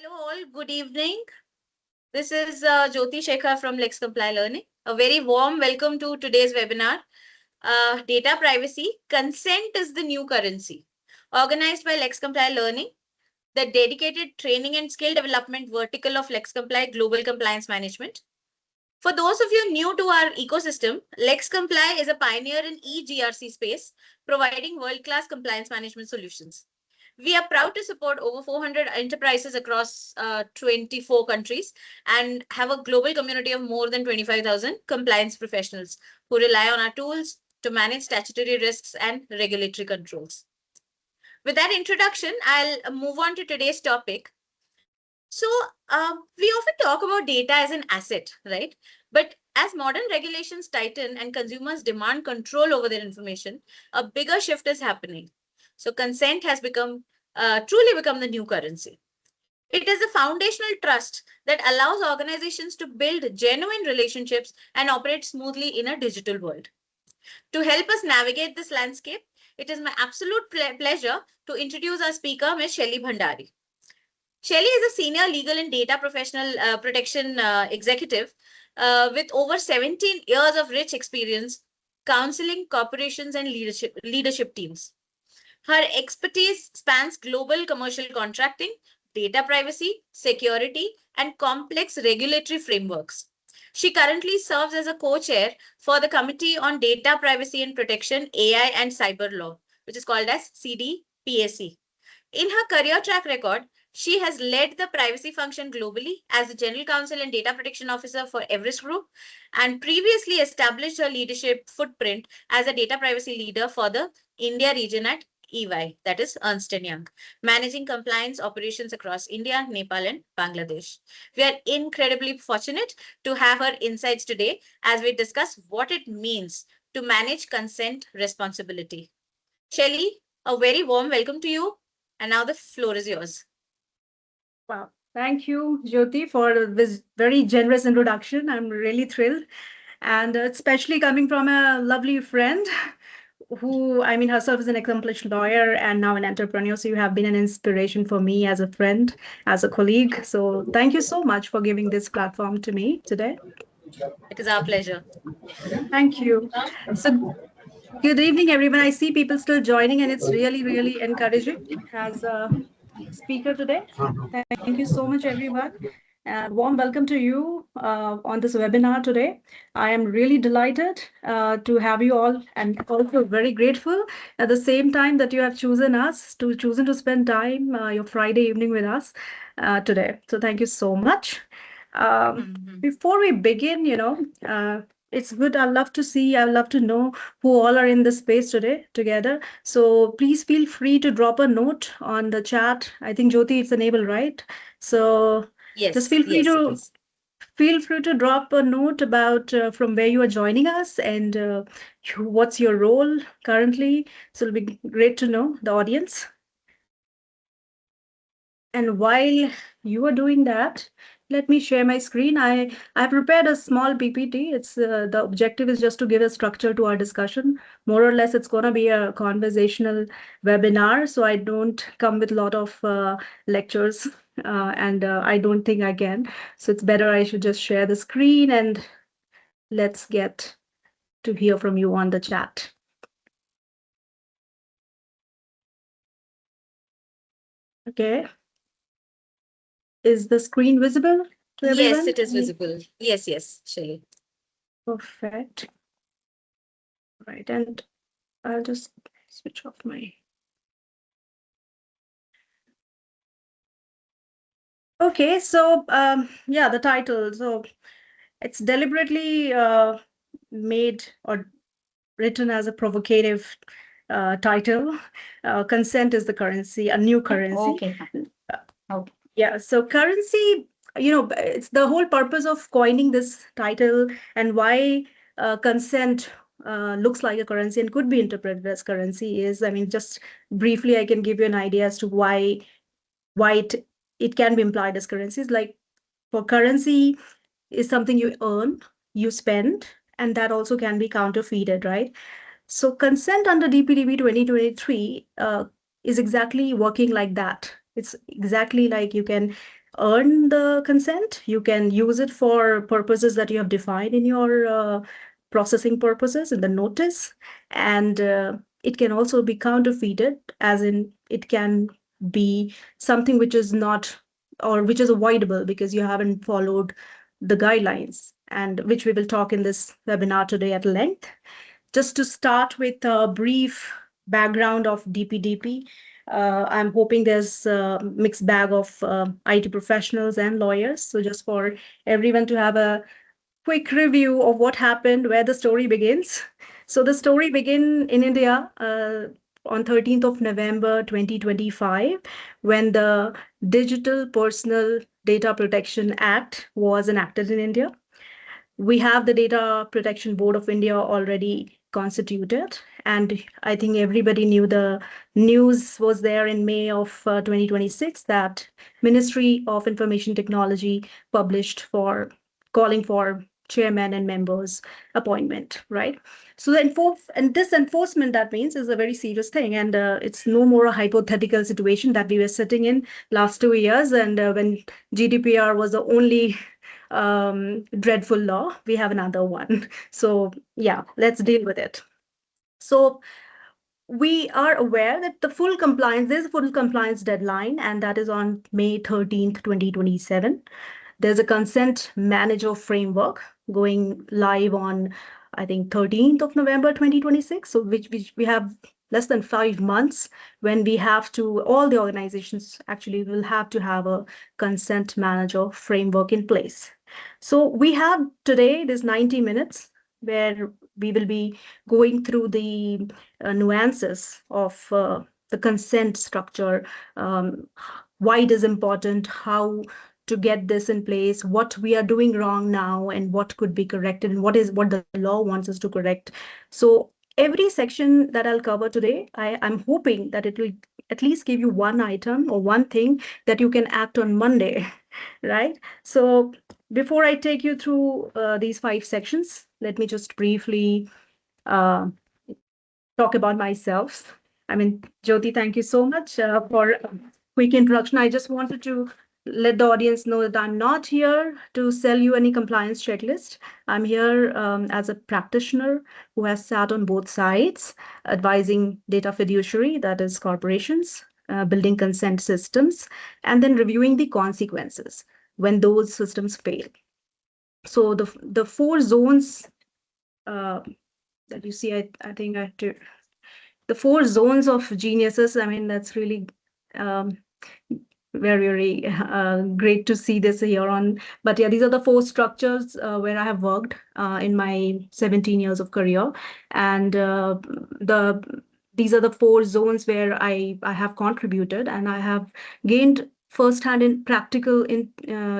Hello all, good evening. This is Jyoti Shekhar from LEXCOMPLY Learning. A very warm welcome to today's webinar. Data privacy, consent is the new currency. Organized by LEXCOMPLY Learning, the dedicated training and skill development vertical of LEXCOMPLY Global Compliance Management. For those of you new to our ecosystem, LEXCOMPLY is a pioneer in e-GRC space, providing world-class compliance management solutions. We are proud to support over 400 enterprises across 24 countries and have a global community of more than 25,000 compliance professionals who rely on our tools to manage statutory risks and regulatory controls. With that introduction, I'll move on to today's topic. So we often talk about data as an asset, right? But as modern regulations tighten and consumers demand control over their information, a bigger shift is happening. So consent has truly become the new currency. It is the foundational trust that allows organizations to build genuine relationships and operate smoothly in a digital world. To help us navigate this landscape, it is my absolute pleasure to introduce our speaker, Ms. Shaili Bhandari. Shaili is a senior legal and data professional protection executive with over 17 years of rich experience counseling corporations and leadership teams. Her expertise spans global commercial contracting, data privacy, security, and complex regulatory frameworks. She currently serves as a co-chair for the Committee on Data Privacy and Protection, AI and Cyber Law, which is called as CDPAC. In her career track record, she has led the privacy function globally as the General Counsel and Data Protection Officer for Everest Group and previously established her leadership footprint as a data privacy leader for the India region at EY, that is Ernst & Young, managing compliance operations across India, Nepal, and Bangladesh. We are incredibly fortunate to have her insights today as we discuss what it means to manage consent responsibility. Shaili, a very warm welcome to you. And now the floor is yours. Wow. Thank you, Jyoti, for this very generous introduction. I'm really thrilled. And especially coming from a lovely friend who, I mean, herself is an accomplished lawyer and now an entrepreneur. So you have been an inspiration for me as a friend, as a colleague. So thank you so much for giving this platform to me today. It is our pleasure. Thank you. So good evening, everyone. I see people still joining, and it's really, really encouraging as a speaker today. Thank you so much, everyone. Warm welcome to you on this webinar today. I am really delighted to have you all and also very grateful at the same time that you have chosen to spend time your Friday evening with us today. So thank you so much. Before we begin, it's good. I'd love to know who all are in this space today together. So please feel free to drop a note on the chat. I think Jyoti, it's enabled, right? So Yes, just feel free yes, to drop a note about from where you are joining us and what's your role currently. So it'll be great to know the audience. And while you are doing that, let me share my screen. I prepared a small PPT. It's the objective is just to give a structure to our discussion. More or less, it's going to be a conversational webinar. So I don't come with a lot of lectures, and I don't think I can. So it's better I should just share the screen and let's get to hear from you on the chat. Okay. Is the screen visible to everyone? Yes, it is visible. Yes, Shaili. Perfect. Right, and I'll just switch off my. Okay, so yeah, the title. So it's deliberately made or written as a provocative title. Consent is the currency, a new currency. Okay. Okay. Yeah, so currency, it's the whole purpose of coining this title and why consent looks like a currency and could be interpreted as currency is, I mean, just briefly, I can give you an idea as to why it can be implied as currencies. Like for currency is something you earn, you spend, and that also can be counterfeited, right? So consent under DPDP 2023 is exactly working like that. It's exactly like you can earn the consent. You can use it for purposes that you have defined in your processing purposes in the notice. And it can also be counterfeited, as in it can be something which is not, or which is avoidable because you haven't followed the guidelines, and which we will talk in this webinar today at length. Just to start with a brief background of DPDP, I'm hoping there's a mixed bag of IT professionals and lawyers. So just for everyone to have a quick review of what happened, where the story begins. So the story began in India on 13th of November 2025, when the Digital Personal Data Protection Act was enacted in India. We have the Data Protection Board of India already constituted, and I think everybody knew the news was there in May of 2026 that Ministry of Information Technology published for calling for chairman and members appointment, right? So and this enforcement, that means, is a very serious thing, and it's no more a hypothetical situation that we were sitting in last 2 years, and when GDPR was the only dreadful law, we have another one. So yeah, let's deal with it. So we are aware that there's a full compliance deadline, and that is on May 13th, 2027. There's a consent manager framework going live on, I think, 13th of November 2026. So which we have less than 5 months, when we have to, all the organizations actually will have to have a consent manager framework in place. So we have today this 90 minutes where we will be going through the nuances of the consent structure, why it is important, how to get this in place, what we are doing wrong now, and what could be corrected, and what the law wants us to correct. So every section that I'll cover today, I'm hoping that it will at least give you one item or one thing that you can act on Monday, right? So before I take you through these 5 sections, let me just briefly uh, talk about myself. I mean, Jyoti, thank you so much for a quick introduction. I just wanted to let the audience know that I'm not here to sell you any compliance checklist. I'm here as a practitioner who has sat on both sides, advising data fiduciary, that is corporations, building consent systems, and then reviewing the consequences when those systems fail. So the 4 zones that you see, I think I have to, the 4 zones of geniuses. I mean, that's really um, very great to see this here on. But yeah, these are the 4 structures where I have worked in my 17 years of career, and the these are the 4 zones where I have contributed, and I have gained firsthand in practical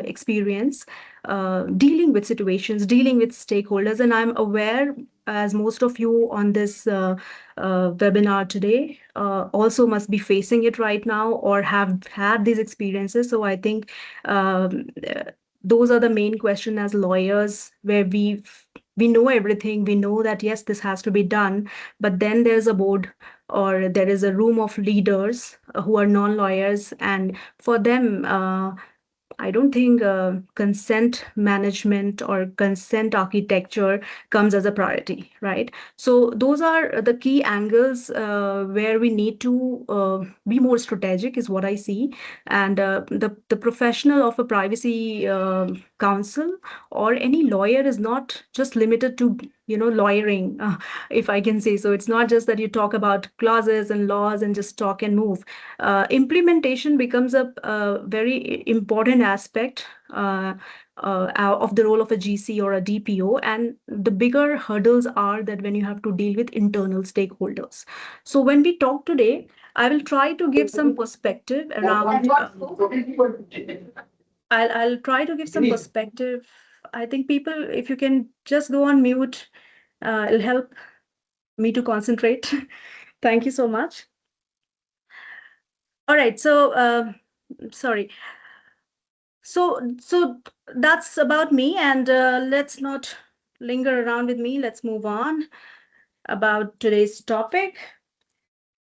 experience dealing with situations, dealing with stakeholders, and I'm aware, as most of you on this webinar today also must be facing it right now or have had these experiences. So I think those are the main question as lawyers, where we know everything. We know that yes, this has to be done, but then there's a board or there is a room of leaders who are non-lawyers, and for them, I don't think consent management or consent architecture comes as a priority, right? So those are the key angles where we need to be more strategic, is what I see. And the professional of a privacy counsel or any lawyer is not just limited to lawyering, if I can say so. It's not just that you talk about clauses and laws and just talk and move. Implementation becomes a very important aspect of the role of a GC or a DPO, and the bigger hurdles are that when you have to deal with internal stakeholders. So when we talk today, I will try to give some perspective around. I'll try to give some perspective. I think people, if you can just go on mute, it'll help me to concentrate. Thank you so much. All right, so sorry. So that's about me, and let's not linger around with me. Let's move on about today's topic.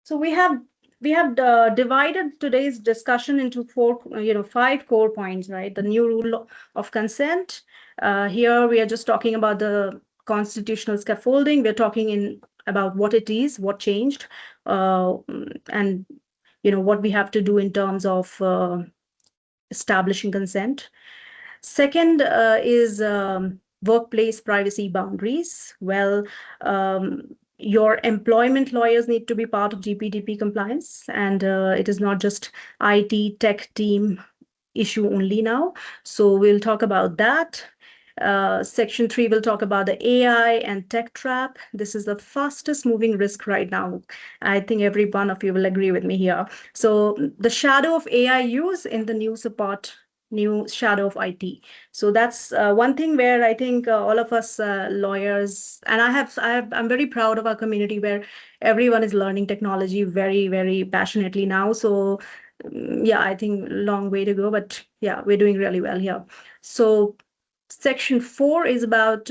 So we have we have divided today's discussion into five core points, right? The new rule of consent. Here we are just talking about the constitutional scaffolding. We're talking in about what it is, what changed, and what we have to do in terms of establishing consent. Second is workplace privacy boundaries. Well, your employment lawyers need to be part of GPDP compliance, and it is not just IT tech team issue only now. So we'll talk about that. Section 3 will talk about the AI and tech trap. This is the fastest moving risk right now. I think every one of you will agree with me here. So the shadow of AI use in the new shadow of IT. So that's one thing where I think all of us lawyers, and I'm very proud of our community where everyone is learning technology very, very passionately now. So yeah, I think long way to go, but yeah, we're doing really well here. So section 4 is about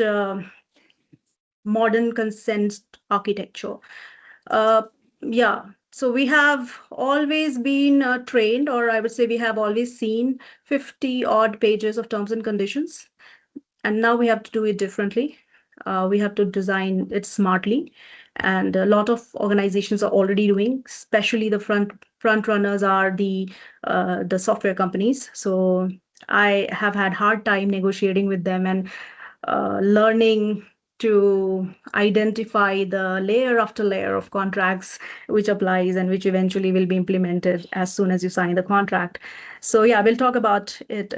modern consent architecture. Uh, yeah, so we have always been trained, or I would say we have always seen 50 odd pages of terms and conditions, and now we have to do it differently. We have to design it smartly, and a lot of organizations are already doing, especially the front runners are the software companies. So I have had hard time negotiating with them and learning to identify the layer after layer of contracts which applies and which eventually will be implemented as soon as you sign the contract. So yeah, we'll talk about it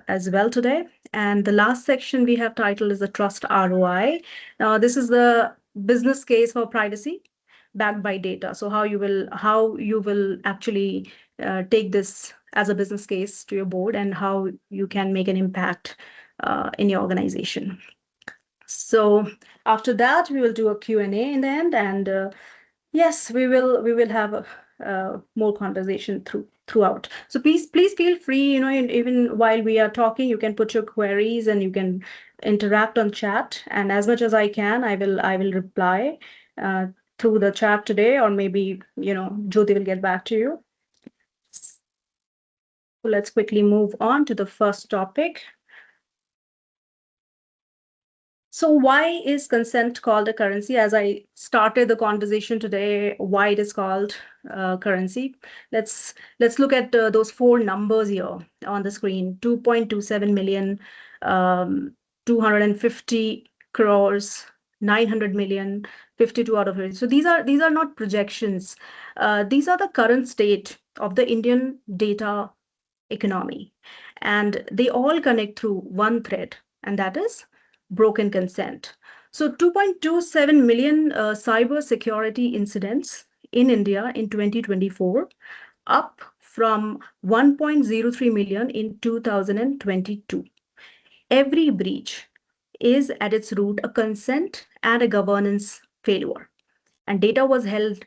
as well today. And the last section we have titled is the Trust ROI. Now, this is the business case for privacy backed by data. So how you will actually take this as a business case to your board and how you can make an impact in your organization. So after that, we will do a Q&A in the end, and yes, we will have more conversation throughout. So please feel free. Even while we are talking, you can put your queries and you can interact on chat. And as much as I can, I will reply uh, through the chat today, or maybe Jyoti will get back to you. So let's quickly move on to the first topic. So why is consent called a currency? As I started the conversation today, why it is called currency? Let's look at those four numbers here on the screen: 2.27 million, 250 crores, 900 million, 52 out of it. So these are not projections. These are the current state of the Indian data economy, and they all connect through one thread, and that is broken consent. So 2.27 million cyber security incidents in India in 2024, up from 1.03 million in 2022. Every breach is at its root a consent and a governance failure, and data was held,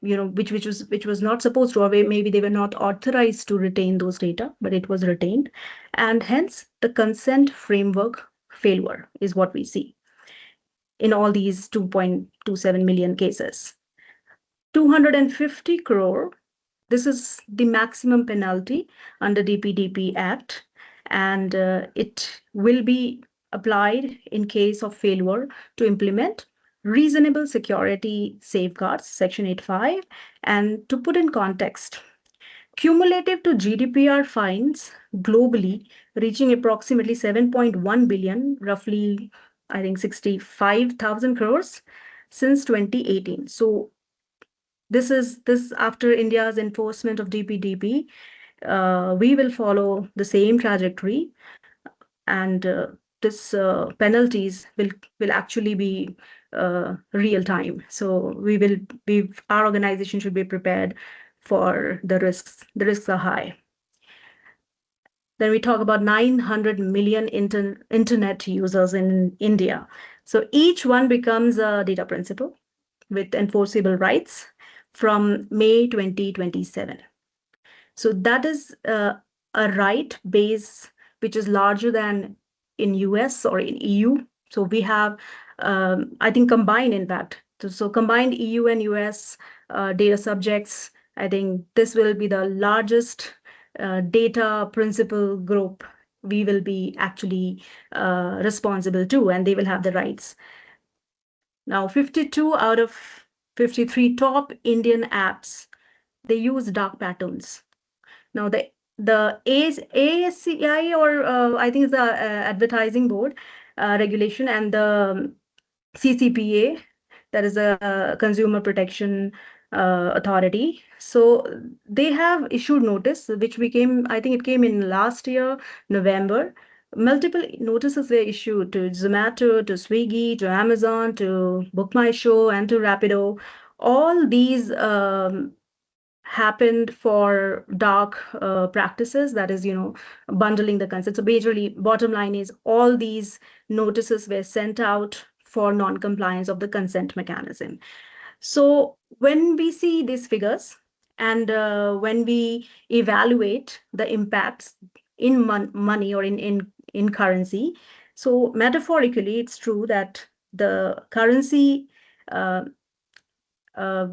which was not supposed to, or maybe they were not authorized to retain those data, but it was retained, and hence the consent framework failure is what we see in all these 2.27 million cases. 250 crore, this is the maximum penalty under DPDP Act, and it will be applied in case of failure to implement reasonable security safeguards, Section 85. And to put in context, cumulative to GDPR fines globally reaching approximately 7.1 billion, roughly, I think 65,000 crores since 2018. So this after India's enforcement of DPDP, we will follow the same trajectory, and this penalties will actually be real time. So our organization should be prepared for the risks. The risks are high. Then we talk about 900 million internet users in India. So each one becomes a data principal with enforceable rights from May 2027. So that is a right base which is larger than in US or in EU. So we have, I think, combined, in fact, So combined EU and US data subjects, I think this will be the largest data principal group we will be actually responsible to, and they will have the rights. Now, 52 out of 53 top Indian apps, they use dark patterns. Now, the ASCI, or I think it's the Advertising Board regulation, and the CCPA, that is a Consumer Protection Authority. So they have issued notice, which became, I think it came in last year, November. Multiple notices were issued to Zomato, to Swiggy, to Amazon, to Book My Show, and to Rapido. All these happened for dark practices, that is, bundling the consent. So basically, bottom line is all these notices were sent out for non-compliance of the consent mechanism. So when we see these figures, and when we evaluate the impacts in money, or in currency, so metaphorically, it's true that the currency uh, uh,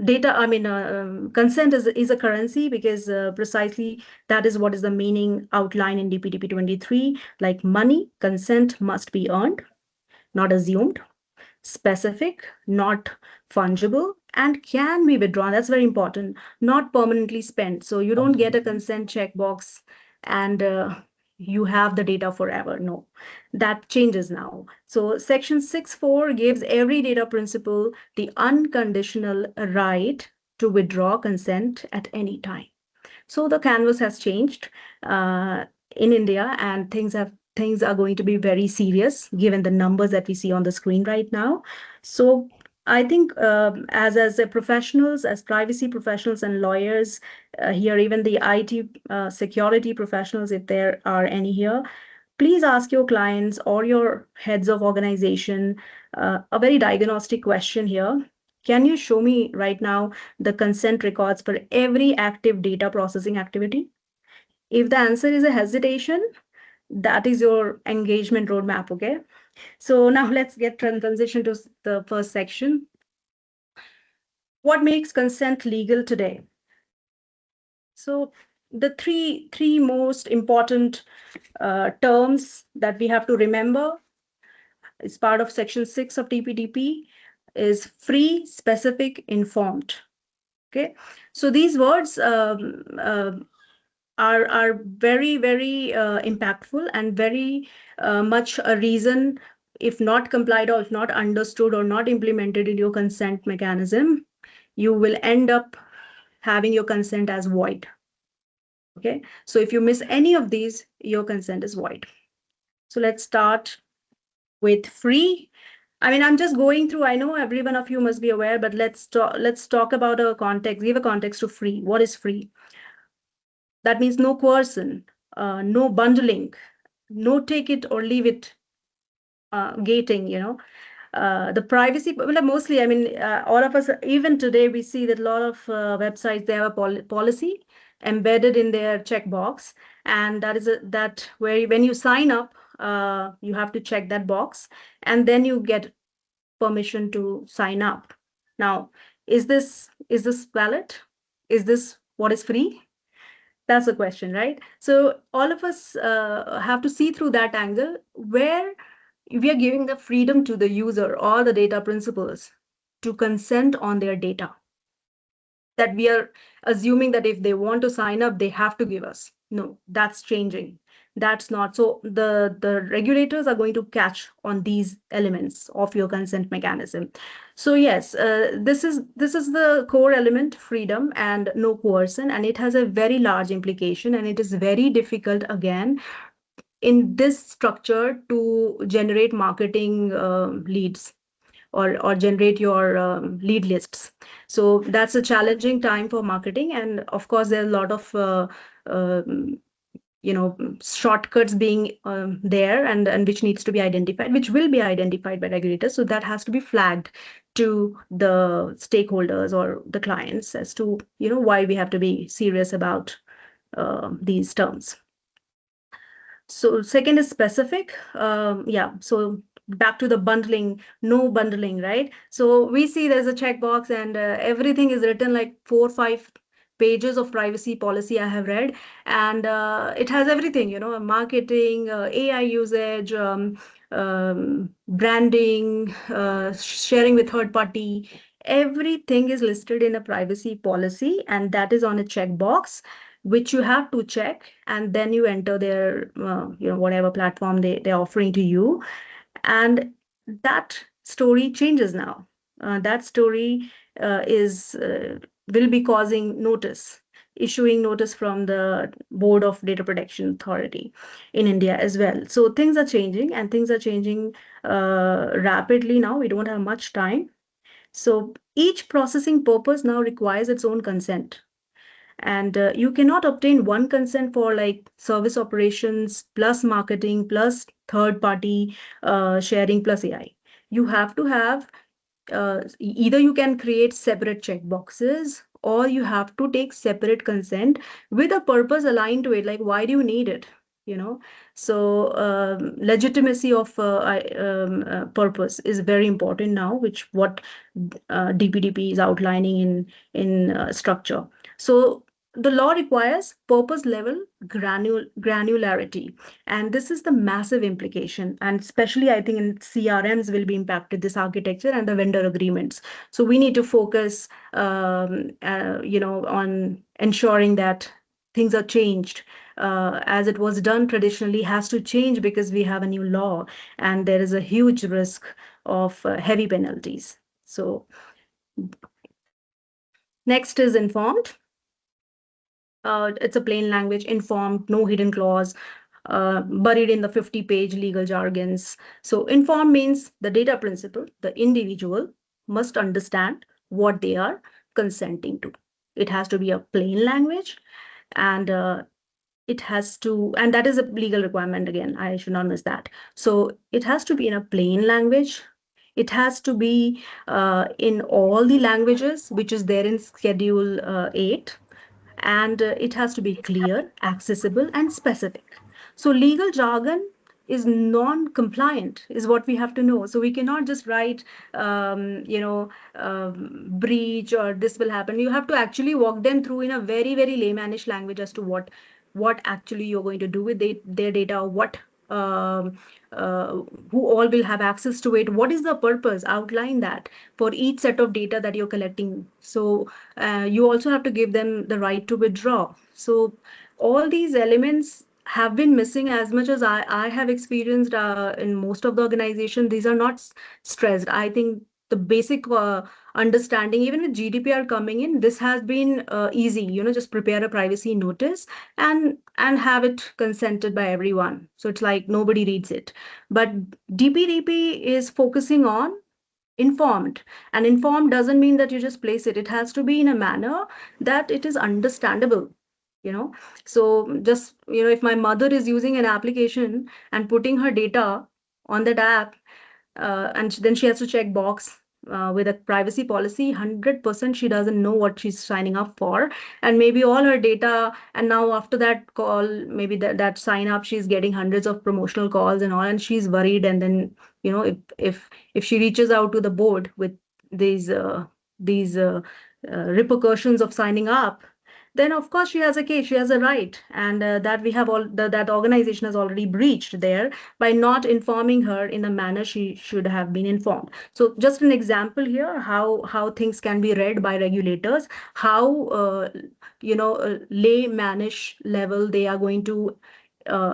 data, I mean, consent is a currency, because precisely that is what is the meaning outlined in DPDP 23. Like money, consent must be earned, not assumed, specific, not fungible, and can be withdrawn. That's very important. Not permanently spent. So you don't get a consent checkbox and you have the data forever. No, that changes now. So Section 6.4 gives every data principal the unconditional right to withdraw consent at any time. So the canvas has changed in India, and things are going to be very serious given the numbers that we see on the screen right now. So I think as a professionals, as privacy professionals and lawyers here, even the IT security professionals, if there are any here, please ask your clients or your heads of organization a very diagnostic question here. Can you show me right now the consent records for every active data processing activity? If the answer is a hesitation, that is your engagement roadmap, okay? So now let's get transition to the first section. What makes consent legal today? So the three most important terms that we have to remember as part of Section 6 of TPDP is free, specific, informed. Okay, so these words are very, very impactful, and very much a reason, if not complied, or if not understood, or not implemented in your consent mechanism, you will end up having your consent as void. Okay, so if you miss any of these, your consent is void. So let's start with free. I mean, I'm just going through, I know every one of you must be aware, but let's talk about a context, give a context to free. What is free? That means no coercion, no bundling, no take it or leave it gating, the privacy, well, mostly, I mean, all of us, even today, we see that a lot of websites, they have a policy embedded in their checkbox, and that is that where when you sign up, you have to check that box, and then you get permission to sign up. Now, is this valid? Is this what is free? That's the question, right? So all of us have to see through that angle, where we are giving the freedom to the user or the data principals to consent on their data. That we are assuming that if they want to sign up, they have to give us. No, that's changing. That's not. So the regulators are going to catch on these elements of your consent mechanism. So yes, this is the core element, freedom and no coercion, and it has a very large implication, and it is very difficult again in this structure to generate marketing leads, or generate your lead lists. So that's a challenging time for marketing, and of course there are a lot of um, shortcuts being there, and which needs to be identified, which will be identified by regulators. So that has to be flagged to the stakeholders or the clients as to why we have to be serious about these terms. So second is specific. Yeah, so back to the bundling, no bundling, right? So we see there's a checkbox, and everything is written like 4 or 5 pages of privacy policy I have read, and it has everything, marketing, AI usage, branding, sharing with third party. Everything is listed in a privacy policy, and that is on a checkbox, which you have to check, and then you enter their, whatever platform they're offering to you. And that story changes now. That story is will be causing notice, issuing notice from the Board of Data Protection Authority in India as well. So things are changing, and things are changing rapidly now. We don't have much time. So each processing purpose now requires its own consent. And you cannot obtain one consent for like service operations plus marketing plus third party sharing plus AI. You have to have, either you can create separate checkboxes, or you have to take separate consent with a purpose aligned to it. Like, why do you need it? You know, so legitimacy of purpose is very important now, which what DPDP is outlining in structure. So the law requires purpose level granularity, and this is the massive implication, and especially I think in CRMs will be impacted, this architecture and the vendor agreements. So we need to focus on ensuring that things are changed, as it was done traditionally has to change because we have a new law, and there is a huge risk of heavy penalties. So next is informed. It's a plain language, informed, no hidden clause, buried in the 50-page legal jargons. So informed means the data principal, the individual must understand what they are consenting to. It has to be a plain language, and it has to, and that is a legal requirement again. I should not miss that. So it has to be in a plain language. It has to be in all the languages, which is there in Schedule 8, and it has to be clear, accessible, and specific. So legal jargon is non-compliant, is what we have to know. So we cannot just write, breach or this will happen. You have to actually walk them through in a very, very laymanish language as to what actually you're going to do with their data, what um, uh, who all will have access to it, what is the purpose, outline that for each set of data that you're collecting. So you also have to give them the right to withdraw. So all these elements have been missing as much as I have experienced in most of the organization. These are not stressed. I think the basic understanding, even with GDPR coming in, this has been easy. Just prepare a privacy notice and have it consented by everyone. So it's like nobody reads it. But DPDP is focusing on informed, and informed doesn't mean that you just place it. It has to be in a manner that it is understandable. So just, if my mother is using an application and putting her data on that app, and then she has to check box with a privacy policy, 100% she doesn't know what she's signing up for, and maybe all her data, and now after that call, maybe that sign up, she's getting hundreds of promotional calls and all, and she's worried. And then, if she reaches out to the board with these repercussions of signing up, then of course she has a case, she has a right, and that we have all that organization has already breached there by not informing her in the manner she should have been informed. So just an example here, how things can be read by regulators, how laymanish level they are going to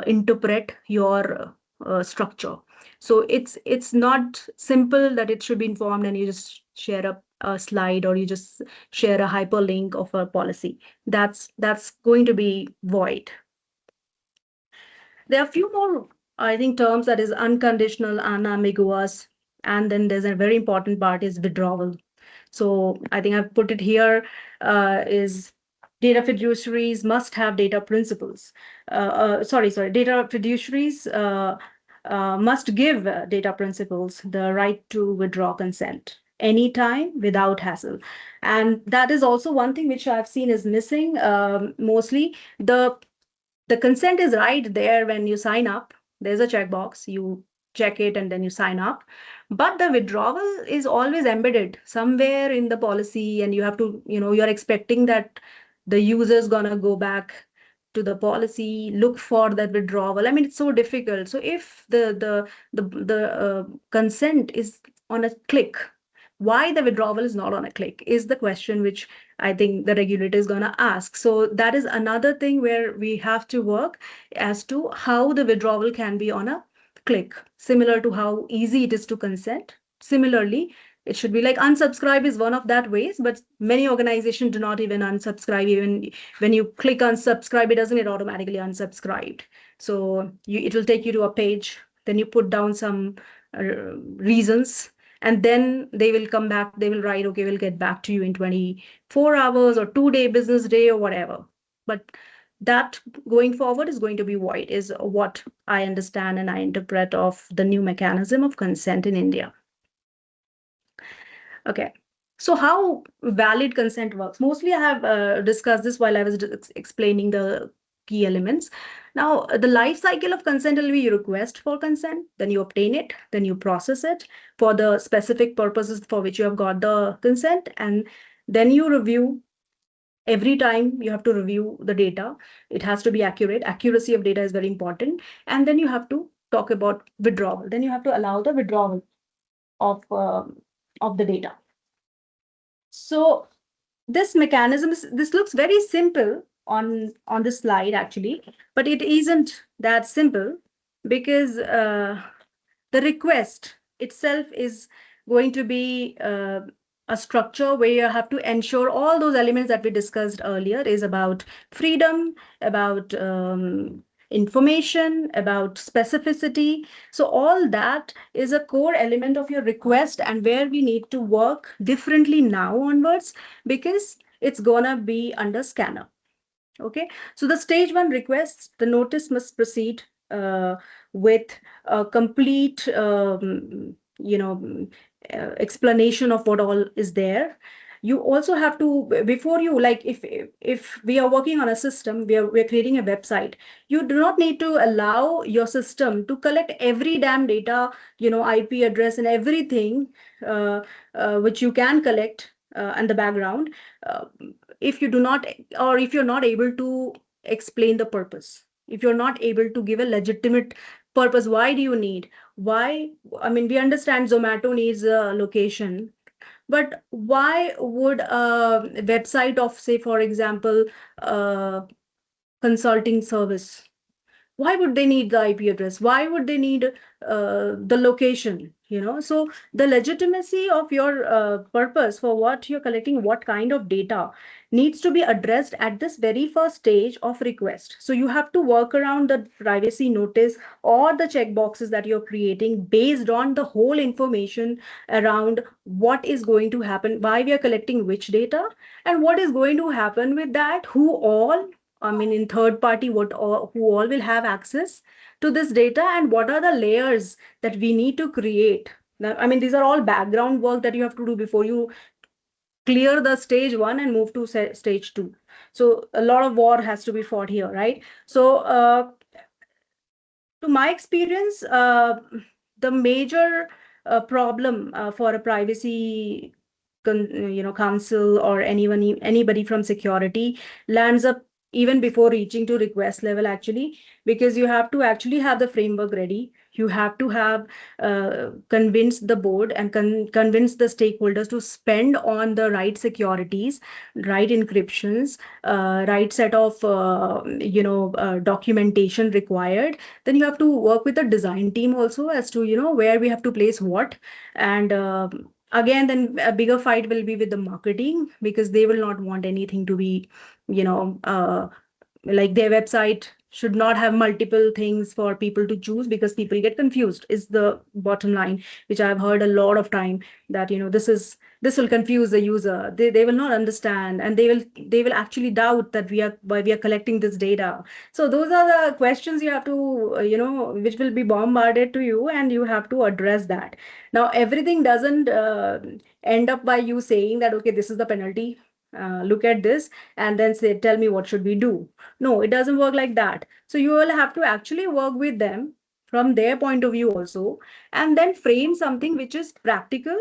interpret your structure. So it's not simple that it should be informed and you just share a slide, or you just share a hyperlink of a policy. That's going to be void. There are a few more, I think, terms, that is unconditional, unambiguous, and then there's a very important part is withdrawal. So I think I've put it here, is data fiduciaries must have data principles. Sorry, data fiduciaries must give data principals the right to withdraw consent anytime without hassle. And that is also one thing which I've seen is missing, mostly. The consent is right there when you sign up. There's a checkbox. You check it, and then you sign up. But the withdrawal is always embedded somewhere in the policy, and you have to, you're expecting that the user is gonna go back to the policy, look for that withdrawal. I mean, it's so difficult. So if the consent is on a click, why the withdrawal is not on a click is the question which I think the regulator is going to ask. So that is another thing where we have to work as to how the withdrawal can be on a click, similar to how easy it is to consent. Similarly, it should be like unsubscribe is one of that ways, but many organizations do not even unsubscribe. Even when you click unsubscribe, it doesn't get automatically unsubscribed. So it will take you to a page, then you put down some reasons, and then they will come back. They will write, okay, we'll get back to you in 24 hours or 2-day business day or whatever. But that going forward is going to be void, is what I understand and I interpret of the new mechanism of consent in India. Okay. So how valid consent works? Mostly I have discussed this while I was explaining the key elements. Now, the life cycle of consent will be you request for consent, then you obtain it, then you process it for the specific purposes for which you have got the consent, and then you review. Every time you have to review the data. It has to be accurate. Accuracy of data is very important. And then you have to talk about withdrawal. Then you have to allow the withdrawal of the data. So this mechanism this looks very simple on the slide actually, but it isn't that simple, because the request itself is going to be a structure where you have to ensure all those elements that we discussed earlier, is about freedom, about information, about specificity. So all that is a core element of your request, and where we need to work differently now onwards, because it's gonna be under scanner. Okay, so the stage 1 requests, the notice must proceed with a complete, explanation of what all is there. You also have to, before you, like, if we are working on a system, we're creating a website, you do not need to allow your system to collect every damn data, IP address and everything, which you can collect in the background. Uh, if you do not, or if you're not able to explain the purpose, if you're not able to give a legitimate purpose, why do you need, why, I mean, we understand Zomato needs a location, but why would a website of, say, for example, consulting service, why would they need the IP address? Why would they need the location? So the legitimacy of your purpose for what you're collecting, what kind of data, needs to be addressed at this very first stage of request. So you have to work around the privacy notice or the checkboxes that you're creating based on the whole information around what is going to happen, why we are collecting which data, and what is going to happen with that, who all, I mean, in third party, who all will have access to this data, and what are the layers that we need to create. Now, I mean, these are all background work that you have to do before you clear the stage 1 and move to stage 2. So a lot of war has to be fought here, right? So to my experience, the major problem for a privacy council or anybody from security lands up even before reaching to request level, actually, because you have to actually have the framework ready. You have to have convince the board and convince the stakeholders to spend on the right securities, right encryptions, right set of documentation required. Then you have to work with the design team also as to where we have to place what. And again, then a bigger fight will be with the marketing, because they will not want anything to be, like, their website should not have multiple things for people to choose, because people get confused, is the bottom line, which I've heard a lot of time, that this will confuse the user. They will not understand, and they will actually doubt that why we are collecting this data. So those are the questions you have to, which will be bombarded to you, and you have to address that. Now, everything doesn't end up by you saying that, okay, this is the penalty, look at this, and then say, tell me what should we do. No, it doesn't work like that. So you will have to actually work with them from their point of view also, and then frame something which is practical.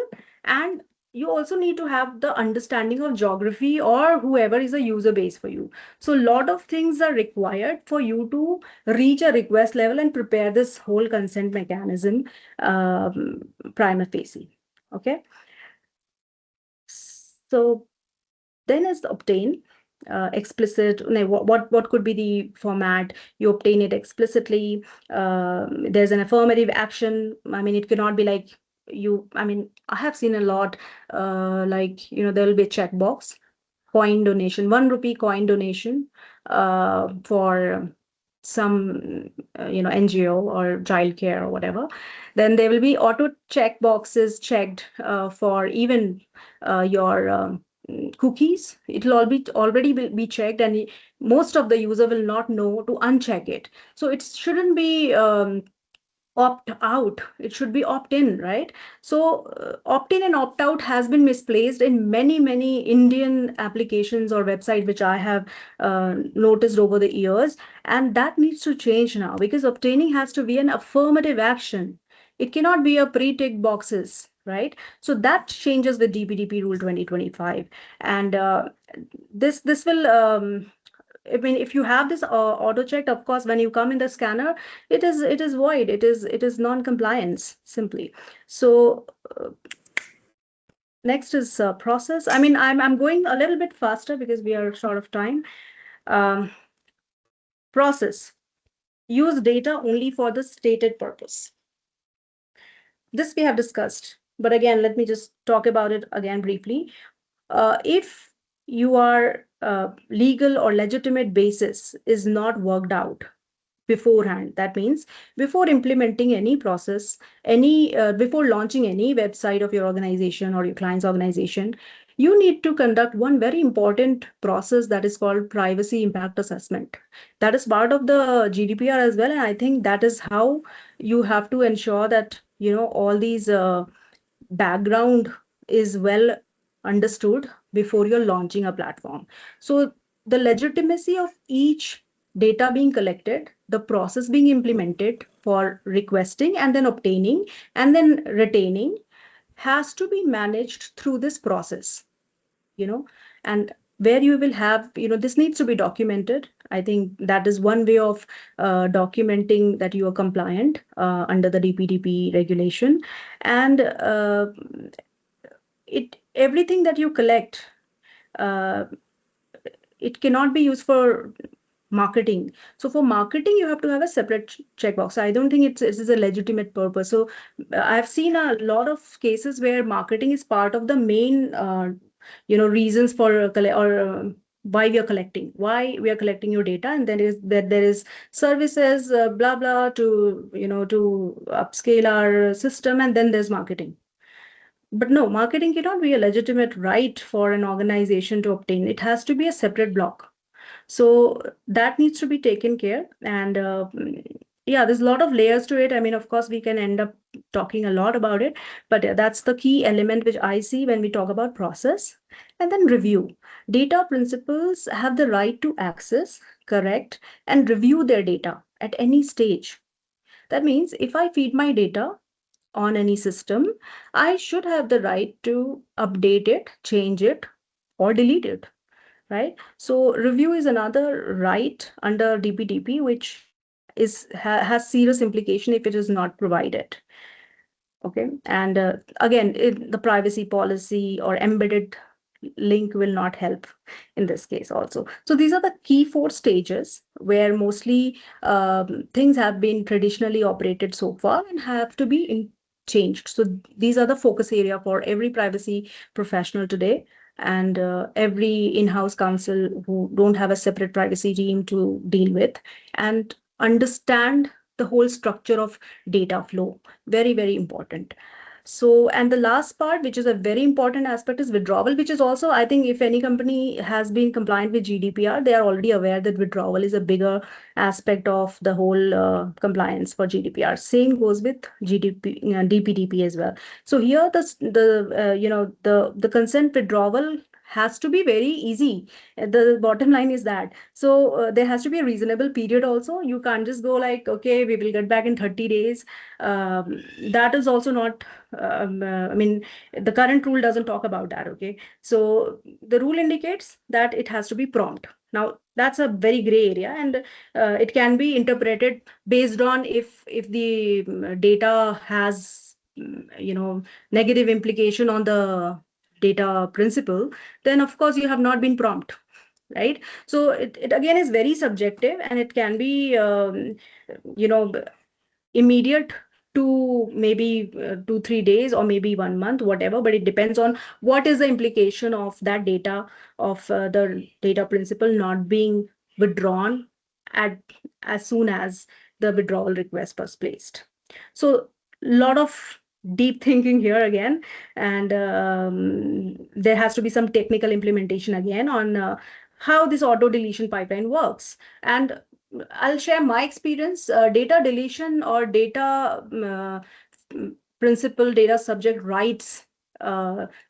And you also need to have the understanding of geography or whoever is a user base for you. So a lot of things are required for you to reach a request level and prepare this whole consent mechanism prima facie. Okay. So then is the obtain explicit. What could be the format? You obtain it explicitly. There's an affirmative action. I mean, it cannot be like you. I mean, I have seen a lot. Like, there will be a checkbox, coin donation, 1 rupee coin donation for some NGO or childcare or whatever. Then there will be auto check boxes checked for even your cookies. It will all be already be checked, and most of the user will not know to uncheck it. So it shouldn't be opt out, it should be opt in, right? So opt in and opt out has been misplaced in many Indian applications or websites which I have noticed over the years, and that needs to change now, because obtaining has to be an affirmative action. It cannot be a pre-tick boxes, right? So that changes with DPDP rule 2025. And this will I mean, if you have this auto checked, of course, when you come in the scanner, it is void. It is non-compliance simply. So next is process. I mean, I'm going a little bit faster because we are short of time. Um, Process: use data only for the stated purpose. This we have discussed, but again, let me just talk about it again briefly. If your legal or legitimate basis is not worked out beforehand, that means before implementing any process, before launching any website of your organization or your client's organization, you need to conduct one very important process that is called privacy impact assessment. That is part of the GDPR as well, and I think that is how you have to ensure that all these background is well understood before you're launching a platform. So the legitimacy of each data being collected, the process being implemented for requesting and then obtaining and then retaining, has to be managed through this process, you know, and where you will have, this needs to be documented. I think that is one way of documenting that you are compliant under the DPDP regulation. And everything that you collect, uh, it cannot be used for marketing. So for marketing, you have to have a separate checkbox. I don't think it is a legitimate purpose. So I've seen a lot of cases where marketing is part of the main, reasons for why we are collecting, your data, and there is services, blah blah, to to upscale our system, and then there's marketing. But no, marketing cannot be a legitimate right for an organization to obtain. It has to be a separate block. So that needs to be taken care. And yeah, there's a lot of layers to it. I mean, of course, we can end up talking a lot about it, but that's the key element which I see when we talk about process. And then review. Data principals have the right to access, correct, and review their data at any stage. That means if I feed my data on any system, I should have the right to update it, change it, or delete it, right? So review is another right under DPDP, which has serious implication if it is not provided. Okay, and again, the privacy policy or embedded link will not help in this case also. So these are the key 4 stages where mostly things have been traditionally operated so far and have to be changed. So these are the focus area for every privacy professional today, and every in-house counsel who don't have a separate privacy team to deal with and understand the whole structure of data flow. Very, very important. So, and the last part, which is a very important aspect, is withdrawal, which is also, I think, if any company has been compliant with GDPR, they are already aware that withdrawal is a bigger aspect of the whole compliance for GDPR. Same goes with DPDP as well. So here, the consent withdrawal has to be very easy. The bottom line is that. So there has to be a reasonable period also. You can't just go like, okay, we will get back in 30 days. That is also not, I mean, the current rule doesn't talk about that. Okay. So the rule indicates that it has to be prompt. Now, that's a very gray area, and it can be interpreted based on if the data has, negative implication on the data principle, then of course you have not been prompt, right? So it again is very subjective, and it can be you know immediate to maybe 2 3 days or maybe 1 month, whatever, but it depends on what is the implication of that data, of the data principle not being withdrawn at as soon as the withdrawal request was placed. So lot of deep thinking here again, and there has to be some technical implementation again on how this auto deletion pipeline works. And I'll share my experience. Data deletion or data principal data subject rights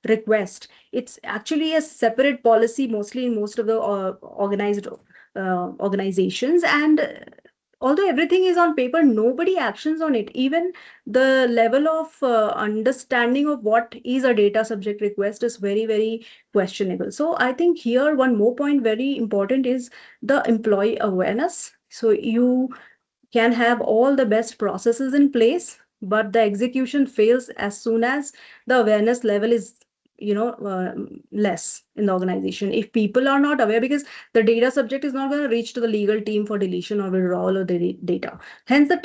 request. It's actually a separate policy, mostly in most of the organized organizations. And although everything is on paper, nobody actions on it. Even the level of understanding of what is a data subject request is very, very questionable. So I think here one more point very important is the employee awareness. So you can have all the best processes in place, but the execution fails as soon as the awareness level is less in the organization. If people are not aware, because the data subject is not going to reach to the legal team for deletion or withdrawal of the data. Hence the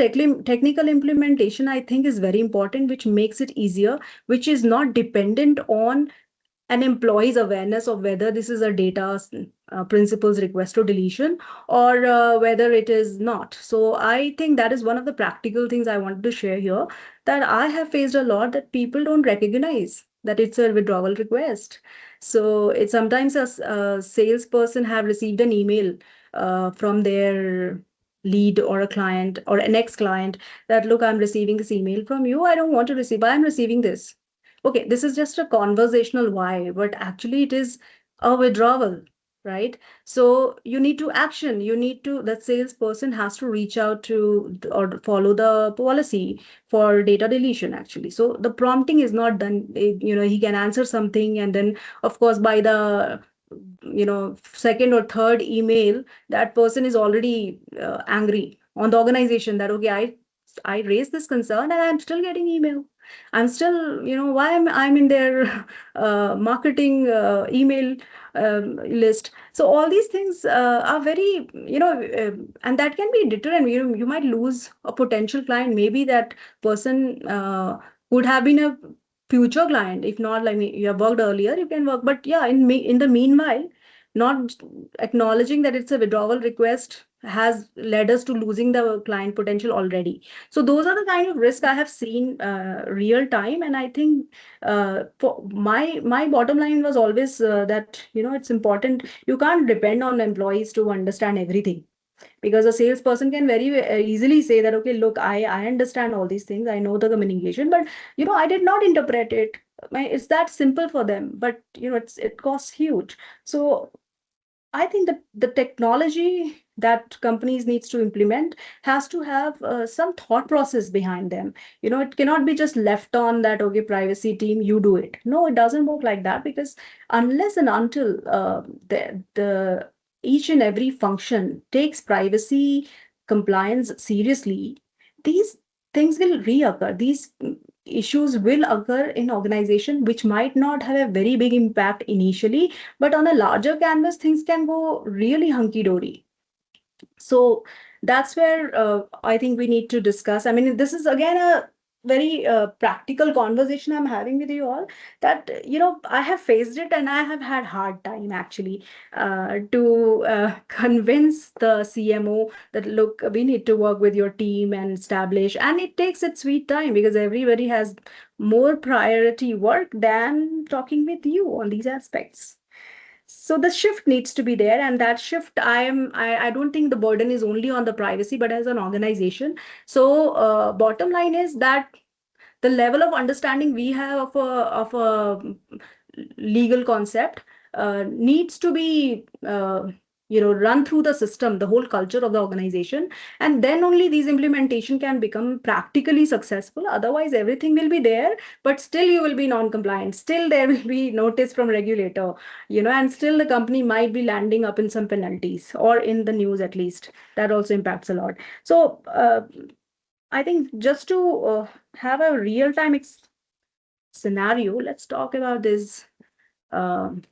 technical implementation, I think, is very important, which makes it easier, which is not dependent on an employee's awareness of whether this is a data principles request or deletion, or whether it is not. So I think that is one of the practical things I wanted to share here, that I have faced a lot, that people don't recognize that it's a withdrawal request. So it's sometimes a salesperson have received an email from their lead or a client or an ex-client that, look, I'm receiving this email from you. I don't want to receive, but I'm receiving this. Okay, this is just a conversational why, but actually it is a withdrawal, right? So you need to action. You need to, that salesperson has to reach out to or follow the policy for data deletion, actually. So the prompting is not done. He can answer something, and then, of course, by the second or third email, that person is already angry on the organization that, okay, I raised this concern and I'm still getting email. I'm still, why I'm in their marketing email list. So all these things are very, and that can be deterrent. You might lose a potential client. Maybe that person would have been a future client. If not, like you have worked earlier, you can work. But yeah, in the meanwhile, not acknowledging that it's a withdrawal request has led us to losing the client potential already. So those are the kind of risk I have seen real time. And I think for my bottom line was always that, it's important. You can't depend on employees to understand everything, because a salesperson can very easily say that, okay, look, I understand all these things, I know the communication, but I did not interpret it. It's that simple for them, but it costs huge. So I think that the technology that companies needs to implement has to have some thought process behind them. It cannot be just left on that, okay, privacy team, you do it. No, it doesn't work like that, because unless and until the each and every function takes privacy compliance seriously, these things will reoccur. These issues will occur in organization, which might not have a very big impact initially, but on a larger canvas, things can go really hunky-dory. So that's where I think we need to discuss. I mean, this is again a very practical conversation I'm having with you all, that, I have faced it and I have had hard time actually to convince the CMO that, look, we need to work with your team and establish, and it takes its sweet time, because everybody has more priority work than talking with you on these aspects. So the shift needs to be there, and that shift, I don't think the burden is only on the privacy, but as an organization. So bottom line is that the level of understanding we have of a legal concept needs to be run through the system, the whole culture of the organization, and then only these implementation can become practically successful. Otherwise, everything will be there, but still you will be non-compliant. Still, there will be notice from regulator, and still the company might be landing up in some penalties or in the news at least. That also impacts a lot. So I think just to have a real-time scenario, let's talk about this. um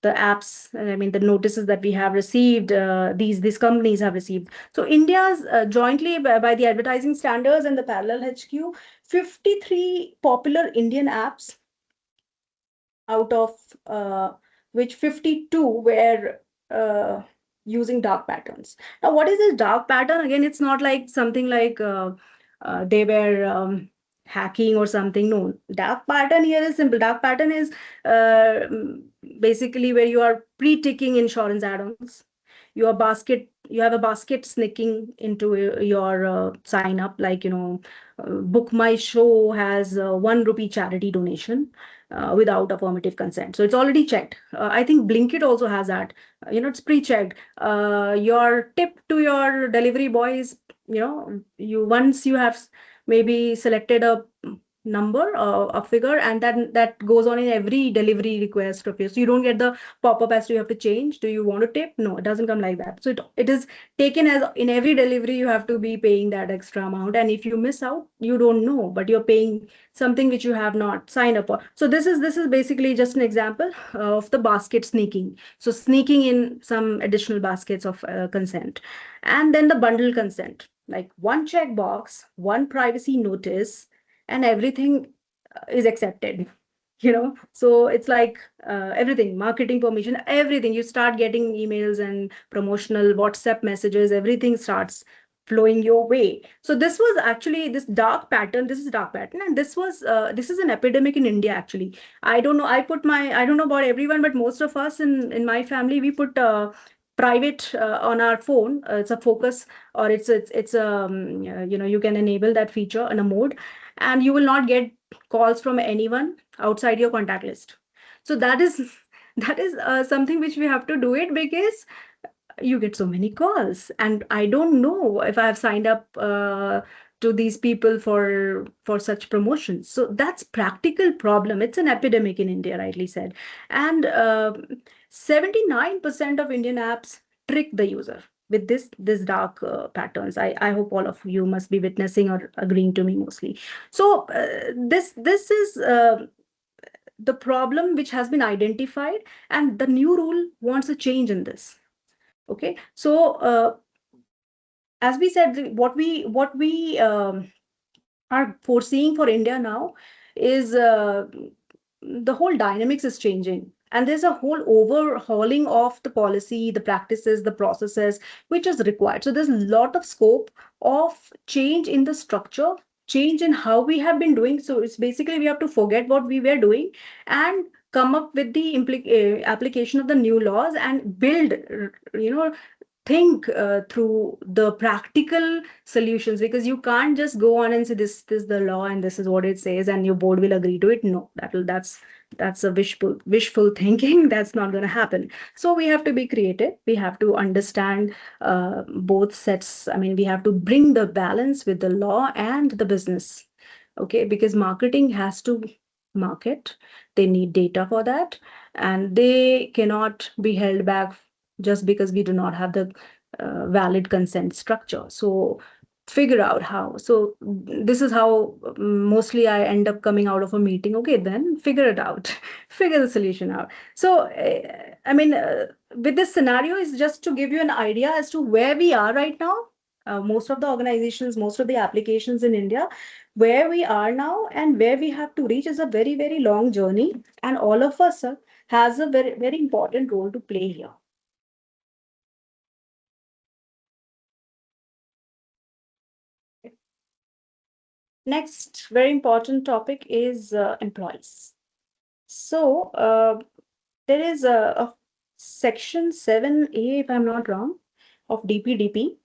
the apps, I mean the notices that we have received, these companies have received. So India's jointly by the advertising standards and the parallel HQ, 53 popular Indian apps out of which 52 were using dark patterns. Now, what is this dark pattern? Again, it's not like something like they were hacking or something. No, dark pattern here is simple. Dark pattern is basically where you are pre-ticking insurance add-ons. You have a basket sneaking into your sign up, like Book My Show has 1 rupee charity donation without affirmative consent. So it's already checked. I think Blinkit also has that. It's pre-checked. Your tip to your delivery boy is, you once you have maybe selected a number, a figure, and that goes on in every delivery request of yours. So you don't get the pop-up as to you have to change. Do you want to tip? No, it doesn't come like that. So it is taken as in every delivery you have to be paying that extra amount. And if you miss out, you don't know, but you're paying something which you have not signed up for. So this is basically just an example of the basket sneaking. So sneaking in some additional baskets of consent. And then the bundle consent, like one checkbox, one privacy notice, and everything is accepted. So it's like everything, marketing permission, everything. You start getting emails and promotional WhatsApp messages, everything starts flowing your way. So this was actually this dark pattern. This is dark pattern, and this is an epidemic in India actually. I don't know about everyone, but most of us in my family, we put private on our phone. It's a focus, or you can enable that feature in a mode, and you will not get calls from anyone outside your contact list. So that is that is something which we have to do it, because you get so many calls, and I don't know if I have signed up to these people for such promotions. So that's practical problem. It's an epidemic in India, rightly said. And 79% of Indian apps trick the user with this dark patterns. I hope all of you must be witnessing or agreeing to me mostly. So this is the problem which has been identified, and the new rule wants a change in this. Okay, so as we said, what we are foreseeing for India now is the whole dynamics is changing. And there's a whole overhauling of the policy, the practices, the processes, which is required. So there's a lot of scope of change in the structure, change in how we have been doing. So it's basically we have to forget what we were doing and come up with the application of the new laws and build, think through the practical solutions, because you can't just go on and say this is the law and this is what it says and your board will agree to it. No, that's a wishful thinking. That's not going to happen. So we have to be creative. We have to understand both sets. I mean, we have to bring the balance with the law and the business. Okay, because marketing has to market. They need data for that, and they cannot be held back just because we do not have the valid consent structure. So figure out how. So this is how mostly I end up coming out of a meeting. Okay, then figure it out, figure the solution out. So I mean, with this scenario is just to give you an idea as to where we are right now. Most of the organizations, most of the applications in India, where we are now and where we have to reach is a very, very long journey. And all of us has a very, very important role to play here. Next, very important topic is employees. So there is a section 7A, if I'm not wrong, of DPDP.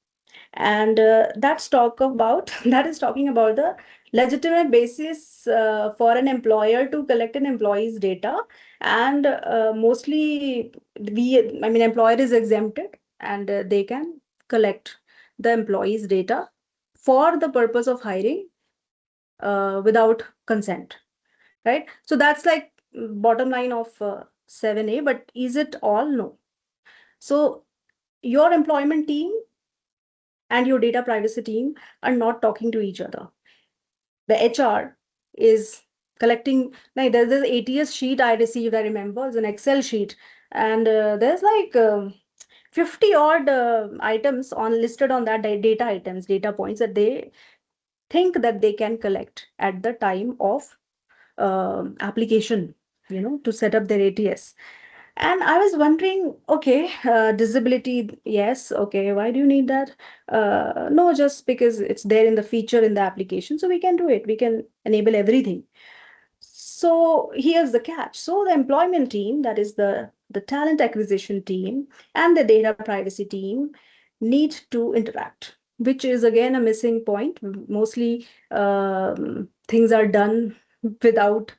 And that's talk about that is talking about the legitimate basis for an employer to collect an employee's data. And mostly employer is exempted, and they can collect the employee's data for the purpose of hiring without consent, right? So that's like bottom line of 7A. But is it all? No. So your employment team and your data privacy team are not talking to each other. The HR is collecting, like there's this ATS sheet I received, I remember, it's an Excel sheet. And there's like 50 odd items on listed on that data items, data points that they think that they can collect at the time of application, to set up their ATS. And I was wondering, okay, disability, yes, okay, why do you need that? No, just because it's there in the feature in the application, so we can do it. We can enable everything. So here's the catch. So the employment team, that is the talent acquisition team and the data privacy team, need to interact, which is again a missing point. Mostly things are done without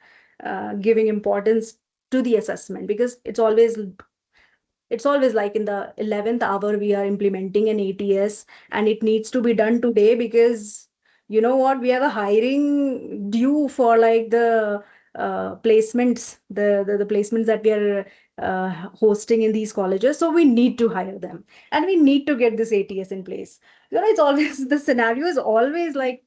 giving importance to the assessment, because it's always like in the 11th hour we are implementing an ATS, and it needs to be done today, because you know what, we have a hiring due for like the placements, the placements that we are hosting in these colleges. So we need to hire them, and we need to get this ATS in place. It's always the scenario is always like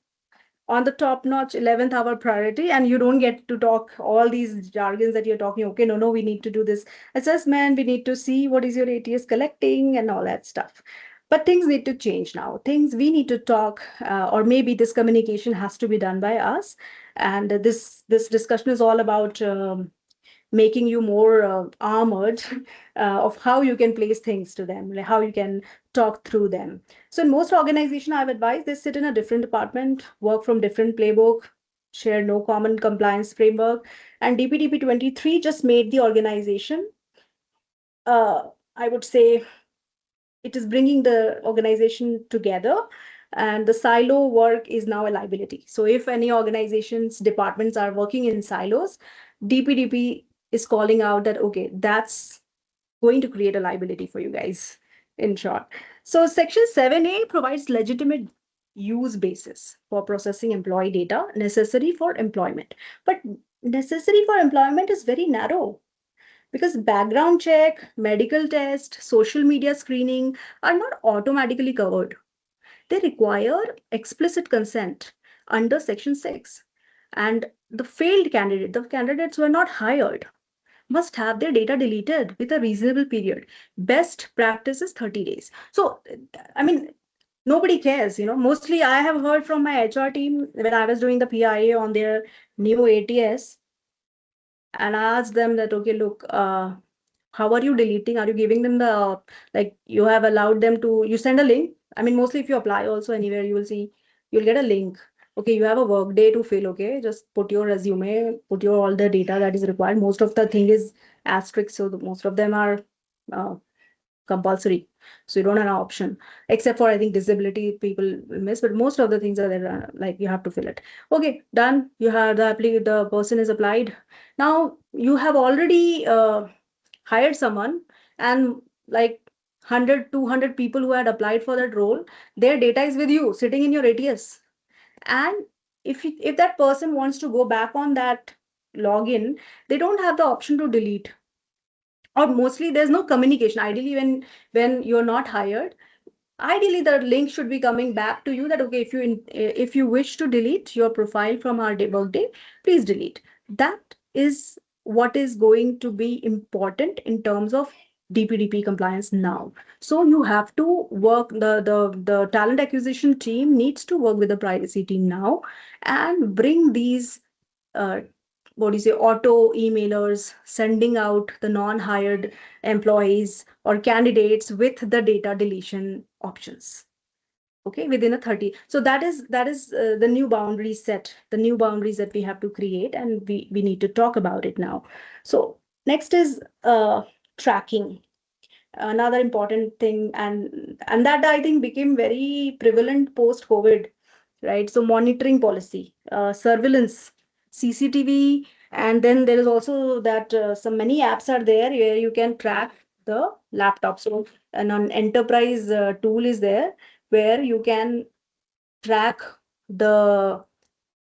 on the top notch 11th hour priority, and you don't get to talk all these jargons that you're talking. Okay, no, we need to do this assessment, we need to see what is your ATS collecting and all that stuff. But things need to change now. Things we need to talk, or maybe this communication has to be done by us. And this discussion is all about making you more armored of how you can place things to them, like how you can talk through them. So in most organizations, I've advised they sit in a different department, work from different playbook, share no common compliance framework. And DPDP 23 just made the organization, I would say, it is bringing the organization together, and the silo work is now a liability. So if any organizations, departments are working in silos, DPDP is calling out that, okay, that's going to create a liability for you guys, in short. So Section 7A provides legitimate use basis for processing employee data necessary for employment. But necessary for employment is very narrow, because background check, medical test, social media screening are not automatically covered. They require explicit consent under Section 6. And the candidates who are not hired, must have their data deleted with a reasonable period. Best practice is 30 days. So, I mean, nobody cares, Mostly I have heard from my HR team when I was doing the PIA on their new ATS, and I asked them that, okay, look, how are you deleting? Are you giving them the, like, you have allowed them to, you send a link. I mean, mostly if you apply also anywhere, you will see, you'll get a link. Okay, you have a work day to fill. Okay, just put your resume, put your all the data that is required. Most of the thing is asterisk, so most of them are uh, compulsory. So you don't have an option, except for I think disability people will miss, but most of the things are there, like you have to fill it. Okay, done. You have the person is applied. Now you have already hired someone, and like 100, 200 people who had applied for that role, their data is with you, sitting in your ATS. And if that person wants to go back on that login, they don't have the option to delete, or mostly there's no communication. Ideally, when you're not hired, ideally the link should be coming back to you that, okay, if you wish to delete your profile from our workday, please delete. That is what is going to be important in terms of DPDP compliance now. So you have to work, the talent acquisition team needs to work with the privacy team now, and bring these uh, what do you say, auto emailers sending out the non-hired employees or candidates with the data deletion options. Okay, within a 30. So that is the new boundaries set, the new boundaries that we have to create, and we need to talk about it now. So next is tracking. another important thing, and that I think became very prevalent post COVID, right? So monitoring policy, surveillance, CCTV, and then there is also that some many apps are there where you can track the laptop. So an enterprise tool is there where you can track the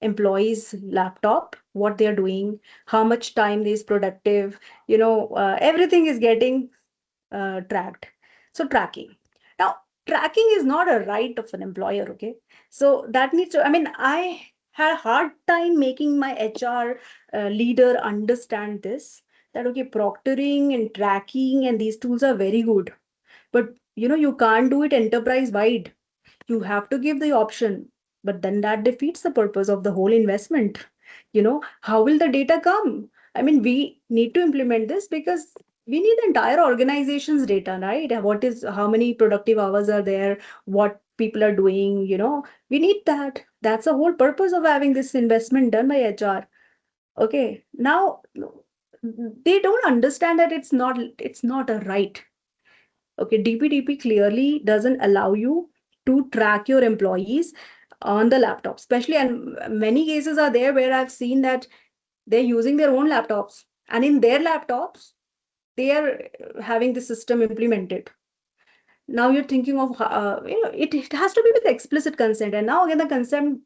employees laptop, what they're doing, how much time is productive, everything is getting tracked. So tracking. Now, tracking is not a right of an employer, okay? So that needs to, I mean, I had a hard time making my HR leader understand this, that, okay, proctoring and tracking and these tools are very good, but you can't do it enterprise wide. You have to give the option, but then that defeats the purpose of the whole investment. How will the data come? I mean, we need to implement this because we need the entire organization's data, right? What is, how many productive hours are there, what people are doing, we need that. That's the whole purpose of having this investment done by HR. Okay, now they don't understand that it's not a right. Okay, DPDP clearly doesn't allow you to track your employees on the laptop, especially, and many cases are there where I've seen that they're using their own laptops, and in their laptops, they are having the system implemented. Now you're thinking of, it has to be with explicit consent. And now again, the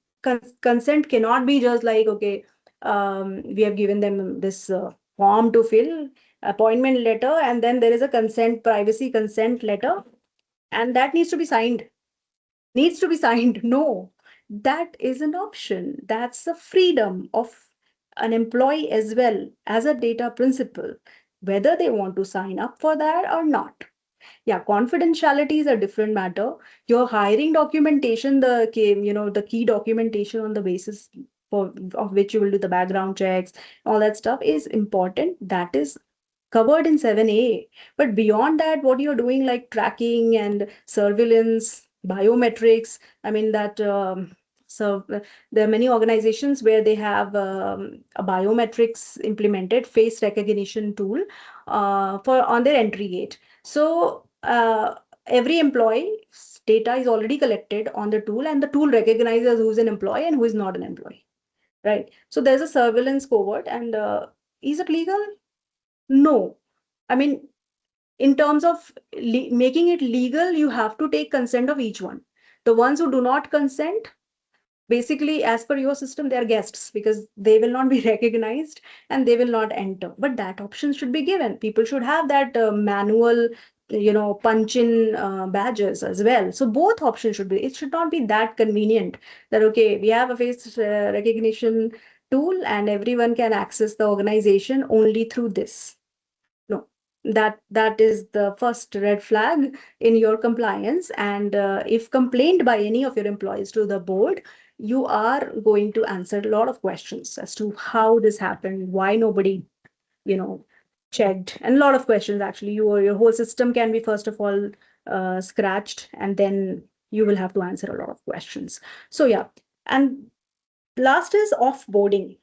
consent cannot be just like, okay, we have given them this form to fill, appointment letter, and then there is a consent, privacy consent letter, and that needs to be signed. No, that is an option. That's the freedom of an employee as well as a data principal, whether they want to sign up for that or not. Yeah, confidentiality is a different matter. Your hiring documentation, the key documentation on the basis of which you will do the background checks, all that stuff is important. That is covered in 7A. But beyond that, what you're doing, like tracking and surveillance, biometrics, I mean, so there are many organizations where they have a biometrics implemented face recognition tool for on their entry gate. So every employee's data is already collected on the tool, and the tool recognizes who's an employee and who is not an employee. Right. So there's a surveillance covert, and is it legal? No. I mean, in terms of making it legal, you have to take consent of each one. The ones who do not consent, basically, as per your system, they are guests because they will not be recognized and they will not enter. But that option should be given. People should have that manual, punch in badges as well. So both options should be, it should not be that convenient that, okay, we have a face recognition tool and everyone can access the organization only through this. No, that is the first red flag in your compliance. And if complained by any of your employees to the board, you are going to answer a lot of questions as to how this happened, why nobody, you know, checked, and a lot of questions. Actually, your whole system can be first of all scratched, and then you will have to answer a lot of questions. So yeah, and last is offboarding.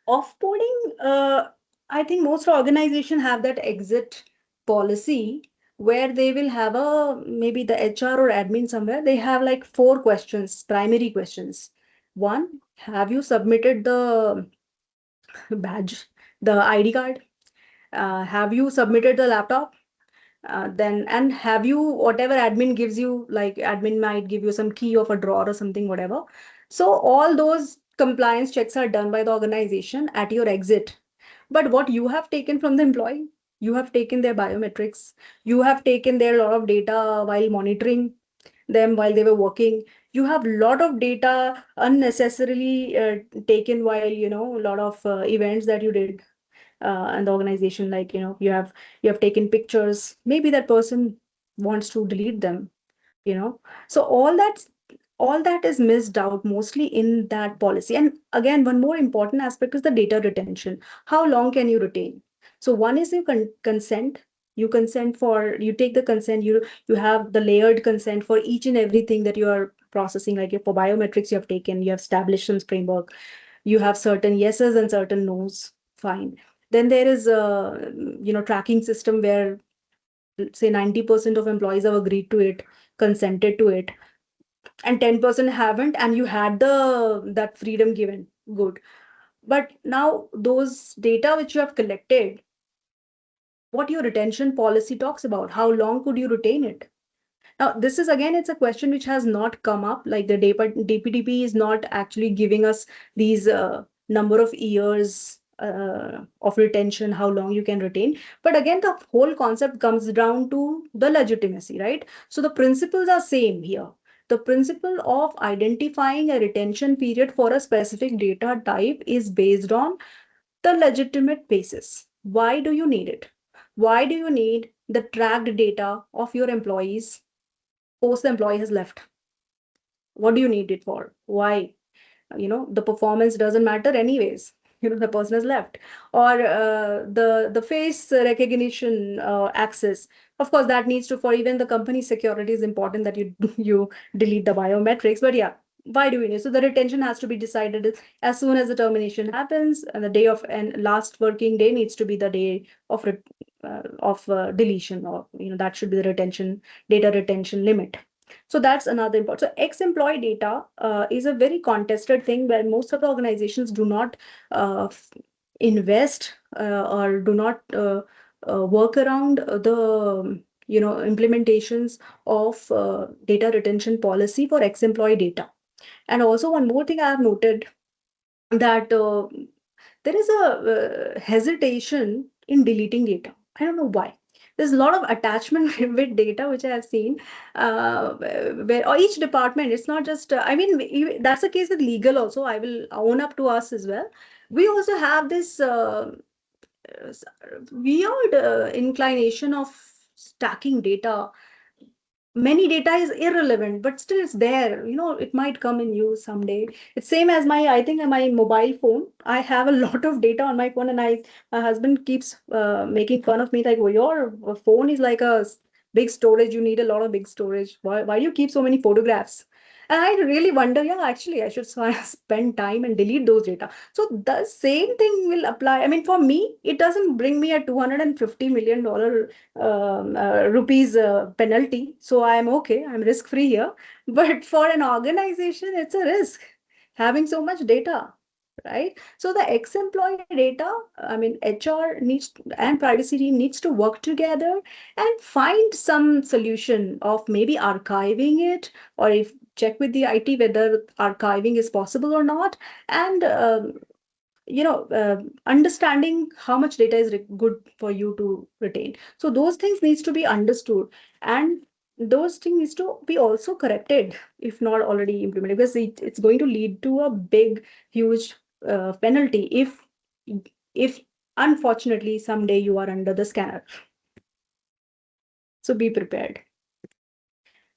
Offboarding, I think most organizations have that exit policy where they will have a, maybe the HR or admin somewhere, they have like 4 questions, primary questions. One, have you submitted the badge, the ID card? Have you submitted the laptop? Then, and have you, whatever admin gives you, like admin might give you some key of a drawer or something, whatever. So all those compliance checks are done by the organization at your exit. But what you have taken from the employee, you have taken their biometrics, you have taken their lot of data while monitoring them while they were working. You have a lot of data unnecessarily taken while, a lot of events that you did and the organization, like, you have taken pictures, maybe that person wants to delete them, you know so all that is missed out mostly in that policy. And again, one more important aspect is the data retention. How long can you retain? So one is you consent. You consent for, you take the consent, you have the layered consent for each and everything that you are processing. Like for biometrics, you have taken, you have established some framework, you have certain yeses and certain nos. Fine. Then there is a tracking system where say 90% of employees have agreed to it, consented to it, and 10% haven't, and you had that freedom given, good. But now those data which you have collected, what your retention policy talks about, how long could you retain it? Now, this is again, it's a question which has not come up. Like the DPDP is not actually giving us these number of years of retention, how long you can retain. But again, the whole concept comes down to the legitimacy, right? So the principles are same here. The principle of identifying a retention period for a specific data type is based on the legitimate basis. Why do you need it? Why do you need the tracked data of your employees post the employee has left? What do you need it for? Why? The performance doesn't matter anyways. The person has left. Or the face recognition access, of course that needs to, for even the company security is important that you you delete the biometrics. But yeah, why do we need? So the retention has to be decided as soon as the termination happens, and the day of and last working day needs to be the day of deletion, or that should be the data retention limit. So that's another important. So ex-employee data is a very contested thing where most of the organizations do not invest or do not work around the implementations of data retention policy for ex-employee data. And also one more thing I have noted, that there is a hesitation in deleting data. I don't know why. There's a lot of attachment with data, which I have seen, where or each department, it's not just, I mean, that's the case with legal also. I will own up to us as well. We also have this weird inclination of stacking data. Many data is irrelevant, but still it's there. It might come in use someday. It's same as I think my mobile phone. I have a lot of data on my phone, and my husband keeps making fun of me, like, well, your phone is like a big storage. You need a lot of big storage. Why do you keep so many photographs? And I really wonder, yeah, actually, I should spend time and delete those data. So the same thing will apply. I mean, for me, it doesn't bring me a $250 million rupees penalty. So I'm okay. I'm risk free here. But for an organization, it's a risk having so much data, right? So the ex-employee data, I mean, HR needs and privacy team needs to work together and find some solution of maybe archiving it, or if check with the IT whether archiving is possible or not, and understanding how much data is good for you to retain. So those things needs to be understood, and those things needs to be also corrected if not already implemented, because it's going to lead to a big, huge penalty if unfortunately someday you are under the scanner. So be prepared.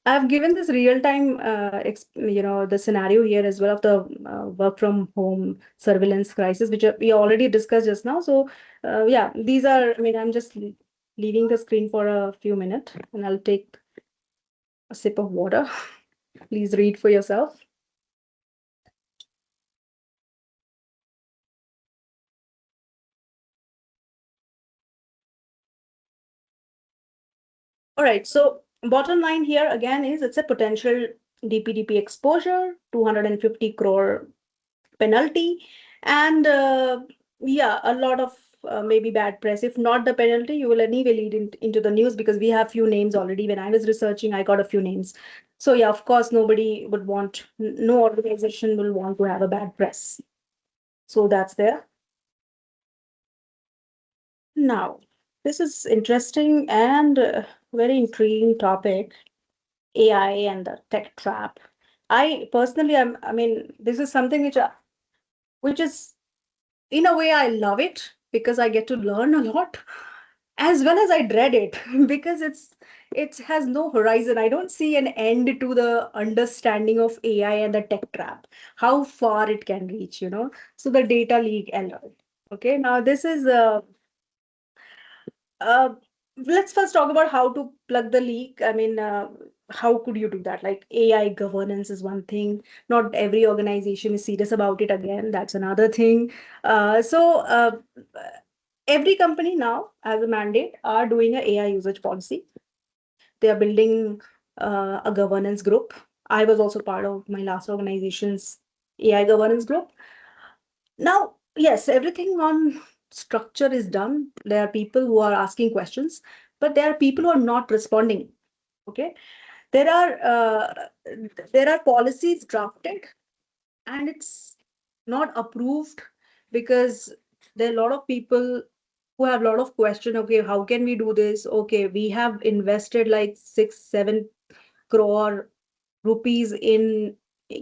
I've given this real-time, the scenario here as well of the work from home surveillance crisis, which we already discussed just now. So, yeah, these are, I mean, I'm just leaving the screen for a few minutes and I'll take a sip of water. Please read for yourself. All right, so bottom line here again is it's a potential DPDP exposure, 250 crore penalty, and yeah, a lot of maybe bad press. If not the penalty, you will anyway lead into the news, because we have few names already. When I was researching, I got a few names. So yeah, of course, nobody would want, no organization will want to have a bad press. So that's there. Now, this is interesting and very intriguing topic, AI and the tech trap. I personally, I mean, this is something which is, in a way, I love it because I get to learn a lot, as well as I dread it because it has no horizon. I don't see an end to the understanding of AI and the tech trap, how far it can reach. So the data leak alert. Okay, now this is uh, let's first talk about how to plug the leak. I mean, how could you do that? Like, AI governance is one thing. Not every organization is serious about it. Again, that's another thing. So every company now, as a mandate, are doing a AI usage policy. They are building a governance group. I was also part of my last organization's AI governance group. Now, yes, everything on structure is done. There are people who are asking questions, but there are people who are not responding. Okay, there are policies drafted and it's not approved because there are a lot of people who have a lot of question. Okay, how can we do this? Okay, we have invested like 6-7 crore rupees in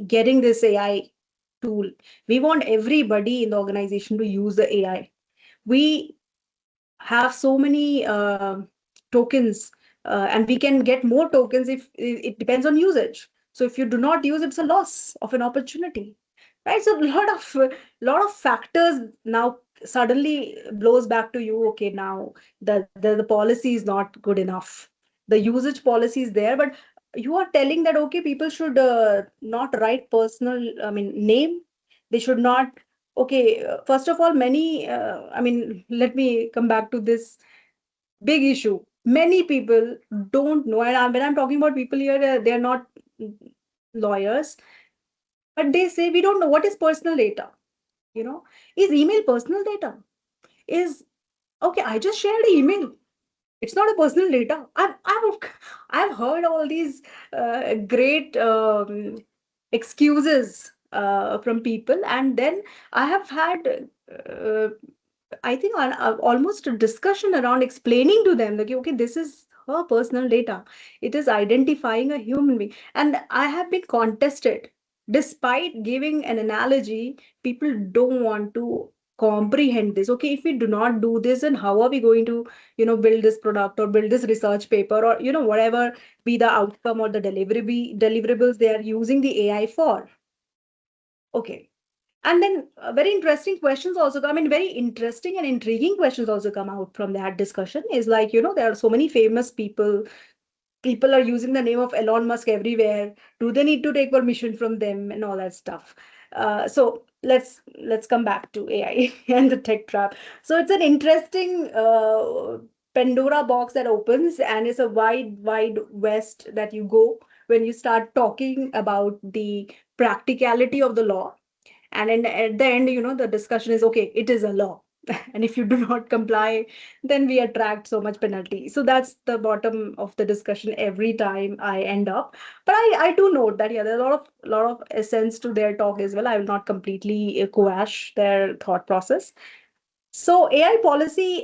getting this AI tool. We want everybody in the organization to use the AI. We have so many tokens, and we can get more tokens if it depends on usage. So if you do not use, it's a loss of an opportunity, right? So a lot of factors now suddenly blows back to you. Okay, now the policy is not good enough. The usage policy is there, but you are telling that okay, people should not write personal, I mean, name. They should not. Okay, first of all, many, I mean, let me come back to this big issue. Many people don't know, and when I'm talking about people here, they're not lawyers, but they say we don't know what is personal data. You know, is email personal data? Is okay, I just shared an email. It's not a personal data. I've heard all these great excuses from people, and then I have had I think almost a discussion around explaining to them that okay, this is her personal data. It is identifying a human being, and I have been contested. Despite giving an analogy, people don't want to comprehend this. Okay, if we do not do this, then how are we going to, build this product or build this research paper or whatever be the outcome or the deliverables they are using the AI for? Okay, and then very interesting questions also come. I mean, very interesting and intriguing questions also come out from that discussion. Is like, there are so many famous people. People are using the name of Elon Musk everywhere. Do they need to take permission from them and all that stuff? So let's come back to AI and the tech trap. So it's an interesting Pandora box that opens, and it's a wide west that you go when you start talking about the practicality of the law. And at the end, the discussion is okay, it is a law. And if you do not comply, then we attract so much penalty. So that's the bottom of the discussion every time I end up. But I do note that, yeah, there's a lot of essence to their talk as well. I will not completely quash their thought process. So AI policy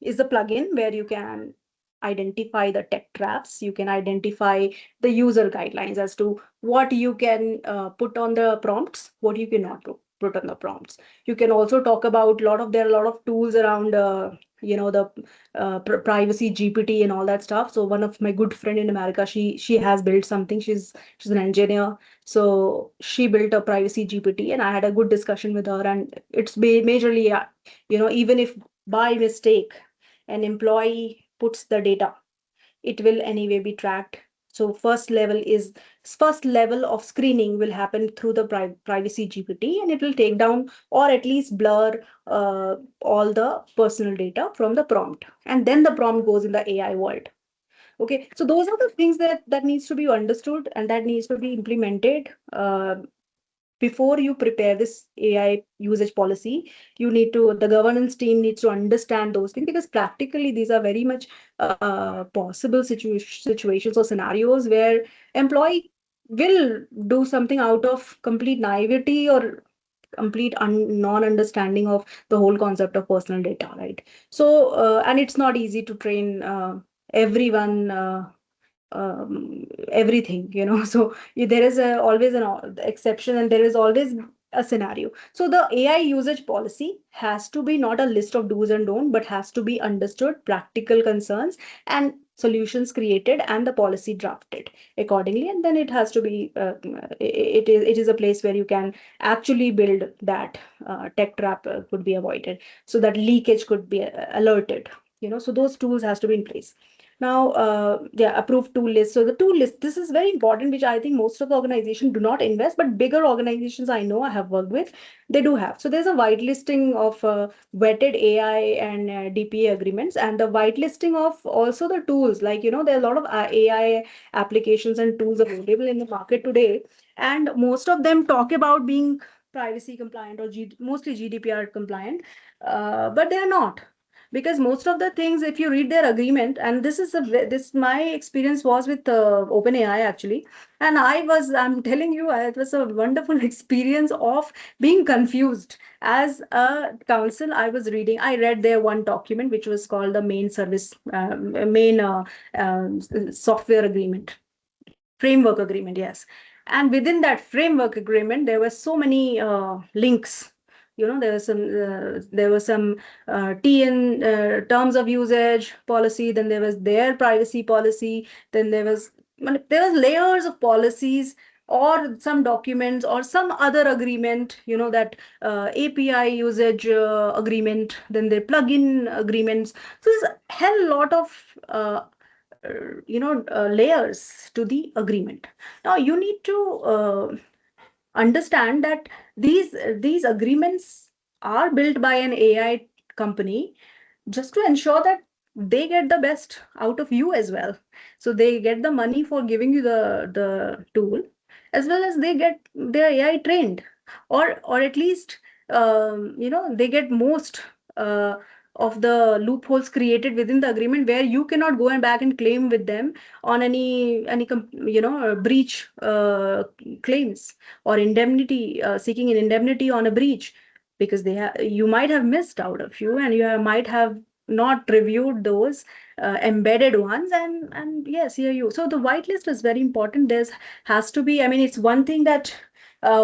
is a plugin where you can identify the tech traps. You can identify the user guidelines as to what you can put on the prompts, what you cannot put on the prompts. You can also talk about there are a lot of tools around the privacy GPT and all that stuff. So one of my good friend in America, she has built something. She's an engineer, so she built a privacy GPT, and I had a good discussion with her. And it's majorly, even if by mistake an employee puts the data, it will anyway be tracked. So first level of screening will happen through the privacy GPT, and it will take down or at least blur all the personal data from the prompt, and then the prompt goes in the AI world. Okay, so those are the things that needs to be understood and that needs to be implemented. Before you prepare this AI usage policy, the governance team needs to understand those things, because practically these are very much possible situations or scenarios where employee will do something out of complete naivety or complete non-understanding of the whole concept of personal data, right? So, and it's not easy to train everyone. Everything, so there is always an exception, and there is always a scenario. So the AI usage policy has to be not a list of do's and don'ts, but has to be understood, practical concerns and solutions created, and the policy drafted accordingly. And then it has to be it is a place where you can actually build that tech trap could be avoided, so that leakage could be alerted. So those tools has to be in place. Now, yeah, approved tool list. So the tool list, this is very important, which I think most of the organizations do not invest, but bigger organizations I know I have worked with, they do have. So there's a whitelisting of vetted AI and DPA agreements, and the whitelisting of also the tools. Like, there are a lot of AI applications and tools available in the market today, and most of them talk about being privacy compliant or mostly GDPR compliant, but they are not, because most of the things, if you read their agreement, and this my experience was with OpenAI actually, and I'm telling you, it was a wonderful experience of being confused. As a counsel, I read their one document, which was called the main service main software agreement, framework agreement, yes. And within that framework agreement, there were so many links. There was some TN, terms of usage policy, then there was their privacy policy, then there was layers of policies, or some documents, or some other agreement, that API usage agreement, then their plugin agreements. So there's a hell lot of layers to the agreement. Now you need to understand that these agreements are built by an AI company, just to ensure that they get the best out of you as well. So they get the money for giving you the tool, as well as they get their AI trained, or at least they get most of the loopholes created within the agreement, where you cannot go and back and claim with them on any breach claims, or indemnity, seeking an indemnity on a breach, because you might have missed out a few, and might have not reviewed those embedded ones. And yes, here you. So the whitelist is very important. There's has to be. I mean, it's one thing that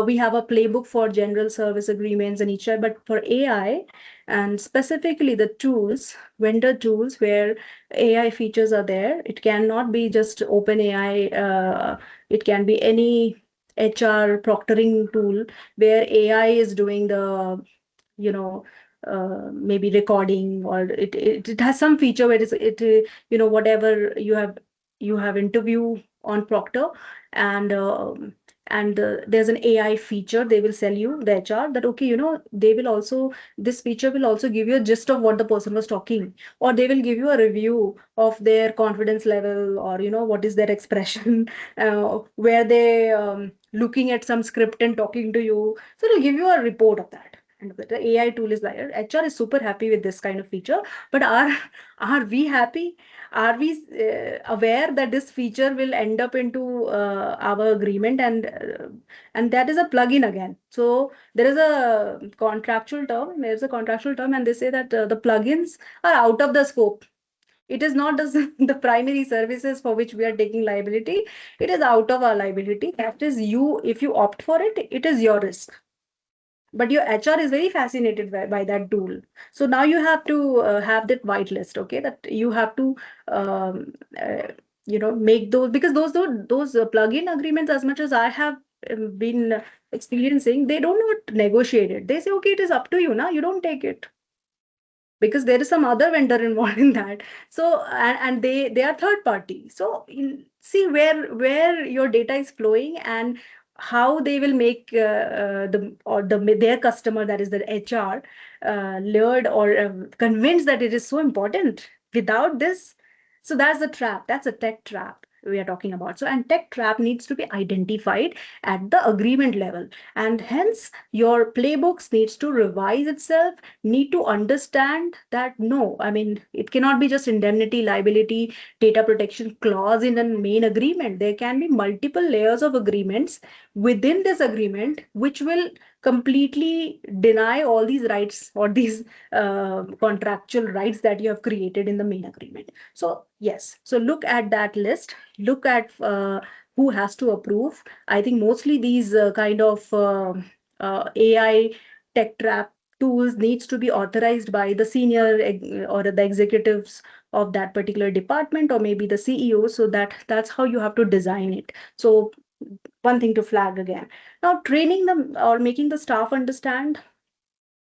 we have a playbook for general service agreements and each other, but for AI, and specifically the tools, vendor tools, where AI features are there, it cannot be just open AI. It can be any HR proctoring tool where AI is doing the you know maybe recording, or it has some feature where whatever you have interview on Proctor, and there's an AI feature they will sell you, the HR, that okay, they will also, this feature will also give you a gist of what the person was talking, or they will give you a review of their confidence level, or what is their expression, where they looking at some script and talking to you, so it'll give you a report of that. And the AI tool is there. HR is super happy with this kind of feature, but are we happy? Are we aware that this feature will end up into our agreement, and that is a plugin again. So there is a contractual term. There's a contractual term, and they say that the plugins are out of the scope. It is not the primary services for which we are taking liability. It is out of our liability. That is you. If you opt for it, it is your risk, but your HR is very fascinated by that tool. So now you have to have that whitelist, okay? That you have to make those, because those plug-in agreements, as much as I have been experiencing, they don't not negotiate it. They say, okay, it is up to you now. You don't take it, because there is some other vendor involved in that. So and they are third party. So see where your data is flowing, and how they will make their customer, that is the HR, lured or convinced that it is so important. Without this, so that's the trap. That's a tech trap we are talking about. So, and tech trap needs to be identified at the agreement level, and hence your playbooks needs to revise itself, need to understand that no, I mean, it cannot be just indemnity, liability, data protection clause in a main agreement. There can be multiple layers of agreements within this agreement, which will completely deny all these rights, or these contractual rights that you have created in the main agreement. So yes, so look at that list, look at who has to approve. I think mostly these kind of AI tech trap tools needs to be authorized by the senior or the executives of that particular department, or maybe the CEO. So that's how you have to design it. So one thing to flag again. Now, training them or making the staff understand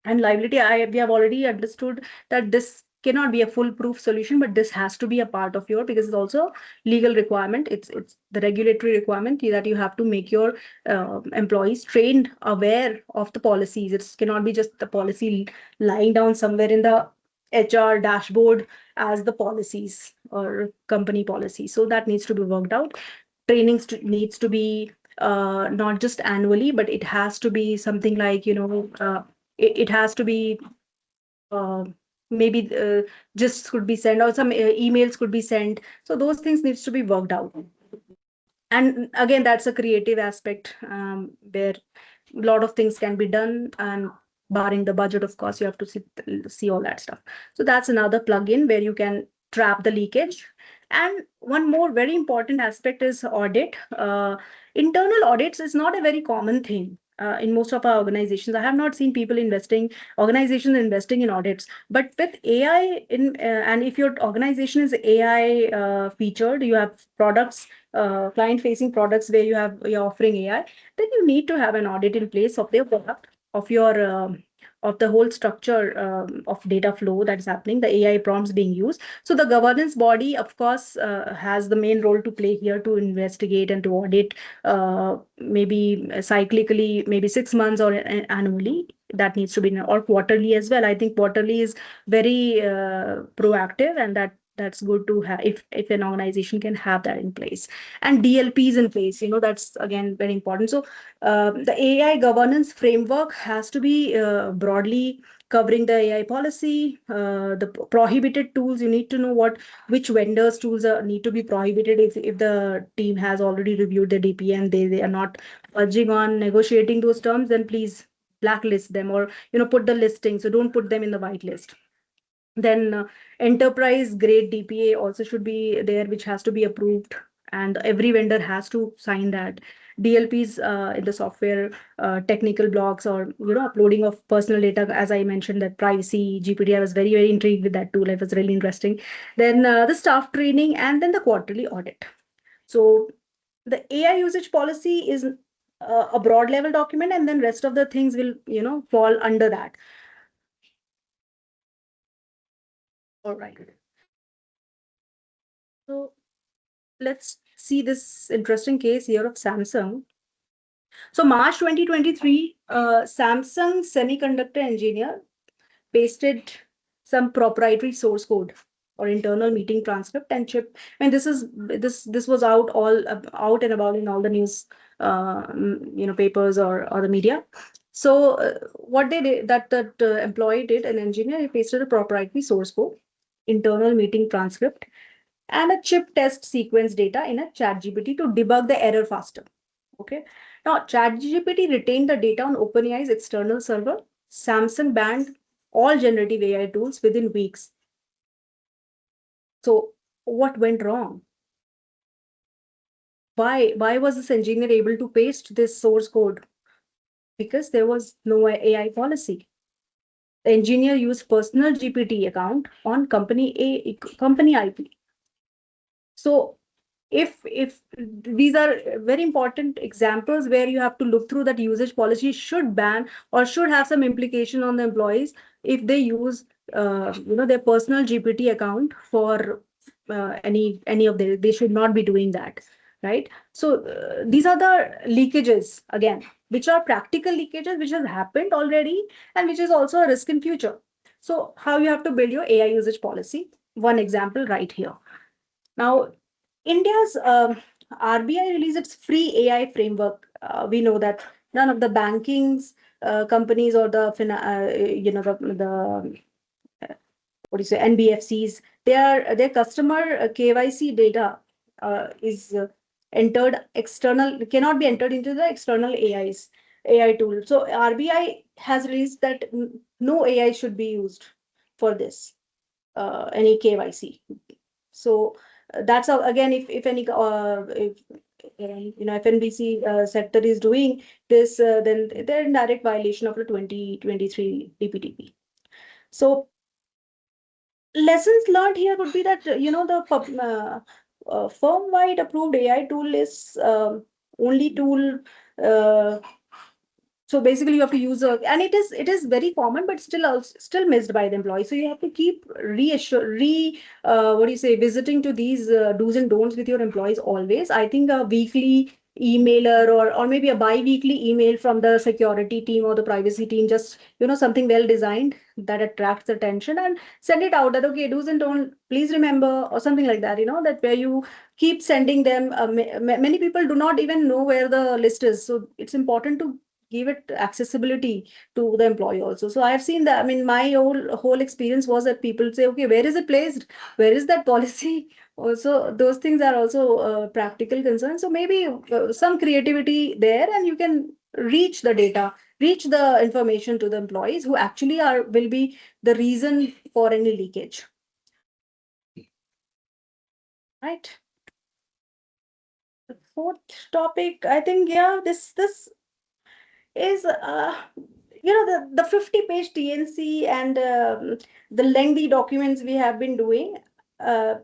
and liability, we have already understood that this cannot be a foolproof solution, but this has to be a part of your, because it's also legal requirement. It's the regulatory requirement that you have to make your employees trained, aware of the policies. It cannot be just the policy lying down somewhere in the HR dashboard as the policies or company policy. So that needs to be worked out. Trainings needs to be not just annually, but it has to be something like, it has to be uh, maybe just could be sent, or some emails could be sent. So those things needs to be worked out. And again, that's a creative aspect, where a lot of things can be done, and barring the budget, of course, you have to see all that stuff. So that's another plugin where you can trap the leakage. And one more very important aspect is audit. Internal audits is not a very common thing. In most of our organizations, I have not seen people organizations investing in audits. But with AI, and if your organization is AI featured, you have products, client-facing products where you're offering AI, then you need to have an audit in place of their product, of your of the whole structure of data flow that is happening, the AI prompts being used. So the governance body, of course, has the main role to play here to investigate and to audit, maybe cyclically, maybe 6 months or annually. That needs to be, or quarterly as well. I think quarterly is very proactive, and that's good to have if an organization can have that in place. And DLPs in place, that's again very important. So the AI governance framework has to be broadly covering the AI policy, the prohibited tools. You need to know which vendors tools need to be prohibited. If the team has already reviewed the DP and they are not budging on negotiating those terms, then please blacklist them, or put the listing. So don't put them in the whitelist. Then enterprise grade DPA also should be there, which has to be approved, and every vendor has to sign that. DLPs in the software, technical blocks, or uploading of personal data, as I mentioned, that privacy GPD. I was very, very intrigued with that tool. It was really interesting. Then the staff training, and then the quarterly audit. So the AI usage policy is a broad level document, and then rest of the things will fall under that. All right. So let's see this interesting case here of Samsung. So March 2023, Samsung semiconductor engineer pasted some proprietary source code or internal meeting transcript and chip. And this was out and about in all the news, papers or the media. So what they did, that employee did, an engineer, he pasted a proprietary source code, internal meeting transcript, and a chip test sequence data in a ChatGPT to debug the error faster. Okay. Now, ChatGPT retained the data on OpenAI's external server. Samsung banned all generative AI tools within weeks. So, what went wrong? Why was this engineer able to paste this source code? Because there was no AI policy. The engineer used personal GPT account on company IP. So if these are very important examples where you have to look through that usage policy should ban or should have some implication on the employees if they use their personal GPT account for any of they should not be doing that, right? So these are the leakages, again, which are practical leakages which has happened already and which is also a risk in future. So how you have to build your AI usage policy? One example right here. Now, India's RBI released its free AI framework. We know that none of the bankings companies or the what do you say, NBFCs, their customer KYC data is entered external, cannot be entered into the external AI tool. So RBI has released that no AI should be used for this, any KYC. So that's how, again, if any if FNBC sector is doing this, then they're in direct violation of the 2023 DPDP. So lessons learned here would be that the firm-wide approved AI tool is only tool So basically you have to use a, and it is very common, but still also, still missed by the employee. So you have to keep reassure what do you say, visiting to these do's and don'ts with your employees always. I think a weekly emailer, or maybe a bi-weekly email from the security team or the privacy team, just something well designed that attracts attention, and send it out that, okay, do's and don't, please remember, or something like that, that where you keep sending them. Many people do not even know where the list is, so it's important to give it accessibility to the employee also. So I have seen that. I mean, my whole experience was that people say, okay, where is it placed? Where is that policy? Also, those things are also practical concerns. So maybe some creativity there, and you can reach the data, reach the information to the employees who actually will be the reason for any leakage. Right. The fourth topic, I think, yeah, this is the 50-page TNC and the lengthy documents we have been doing. Uh,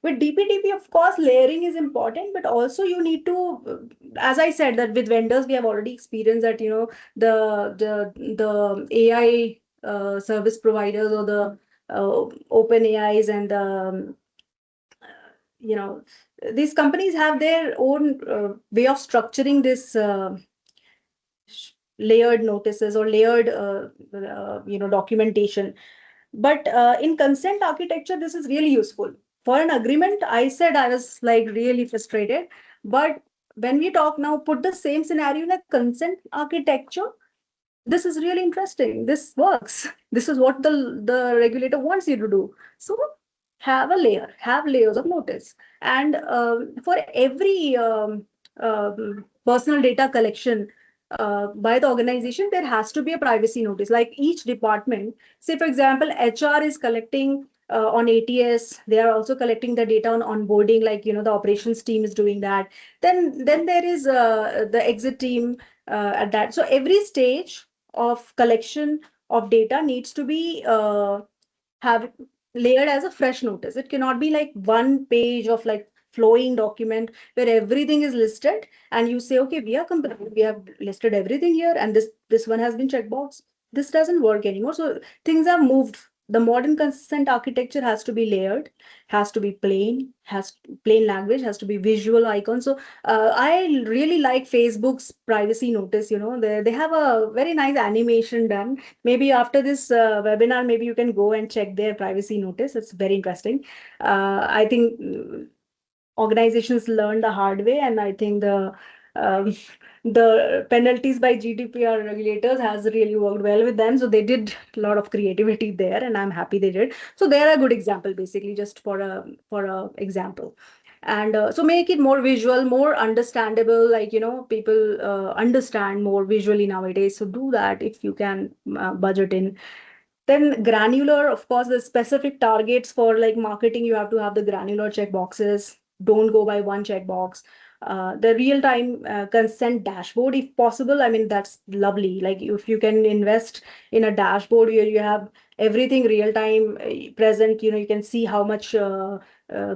with DPDP, of course, layering is important, but also you need to, as I said, that with vendors we have already experienced that the AI service providers, or the open AIs, and you know these companies have their own way of structuring this layered notices, or layered documentation. But in consent architecture, this is really useful. For an agreement, I said I was like really frustrated, but when we talk now, put the same scenario in a consent architecture, this is really interesting. This works. This is what the regulator wants you to do. So have a layer, have layers of notice. And for every personal data collection by the organization, there has to be a privacy notice. Like each department, say for example, HR is collecting on ATS, they are also collecting the data on onboarding, like the operations team is doing that. Then there is the exit team at that. So every stage of collection of data needs to be have layered as a fresh notice. It cannot be like one page of like flowing document where everything is listed and you say, okay, we have listed everything here, and this one has been checkbox. This doesn't work anymore. So things have moved. The modern consent architecture has to be layered, has to be plain, has plain language, has to be visual icons. So I really like Facebook's privacy notice. They have a very nice animation done. Maybe after this webinar, maybe you can go and check their privacy notice. It's very interesting. I think organizations learn the hard way, and I think um, the penalties by GDPR regulators has really worked well with them. So they did a lot of creativity there, and I'm happy they did. So they're a good example, basically, just for a example. And so make it more visual, more understandable, like people understand more visually nowadays. So do that if you can budget in. Then granular, of course, the specific targets for like marketing, you have to have the granular checkboxes. Don't go by one checkbox. The real-time consent dashboard, if possible. I mean, that's lovely. Like if you can invest in a dashboard where you have everything real-time present, you can see how much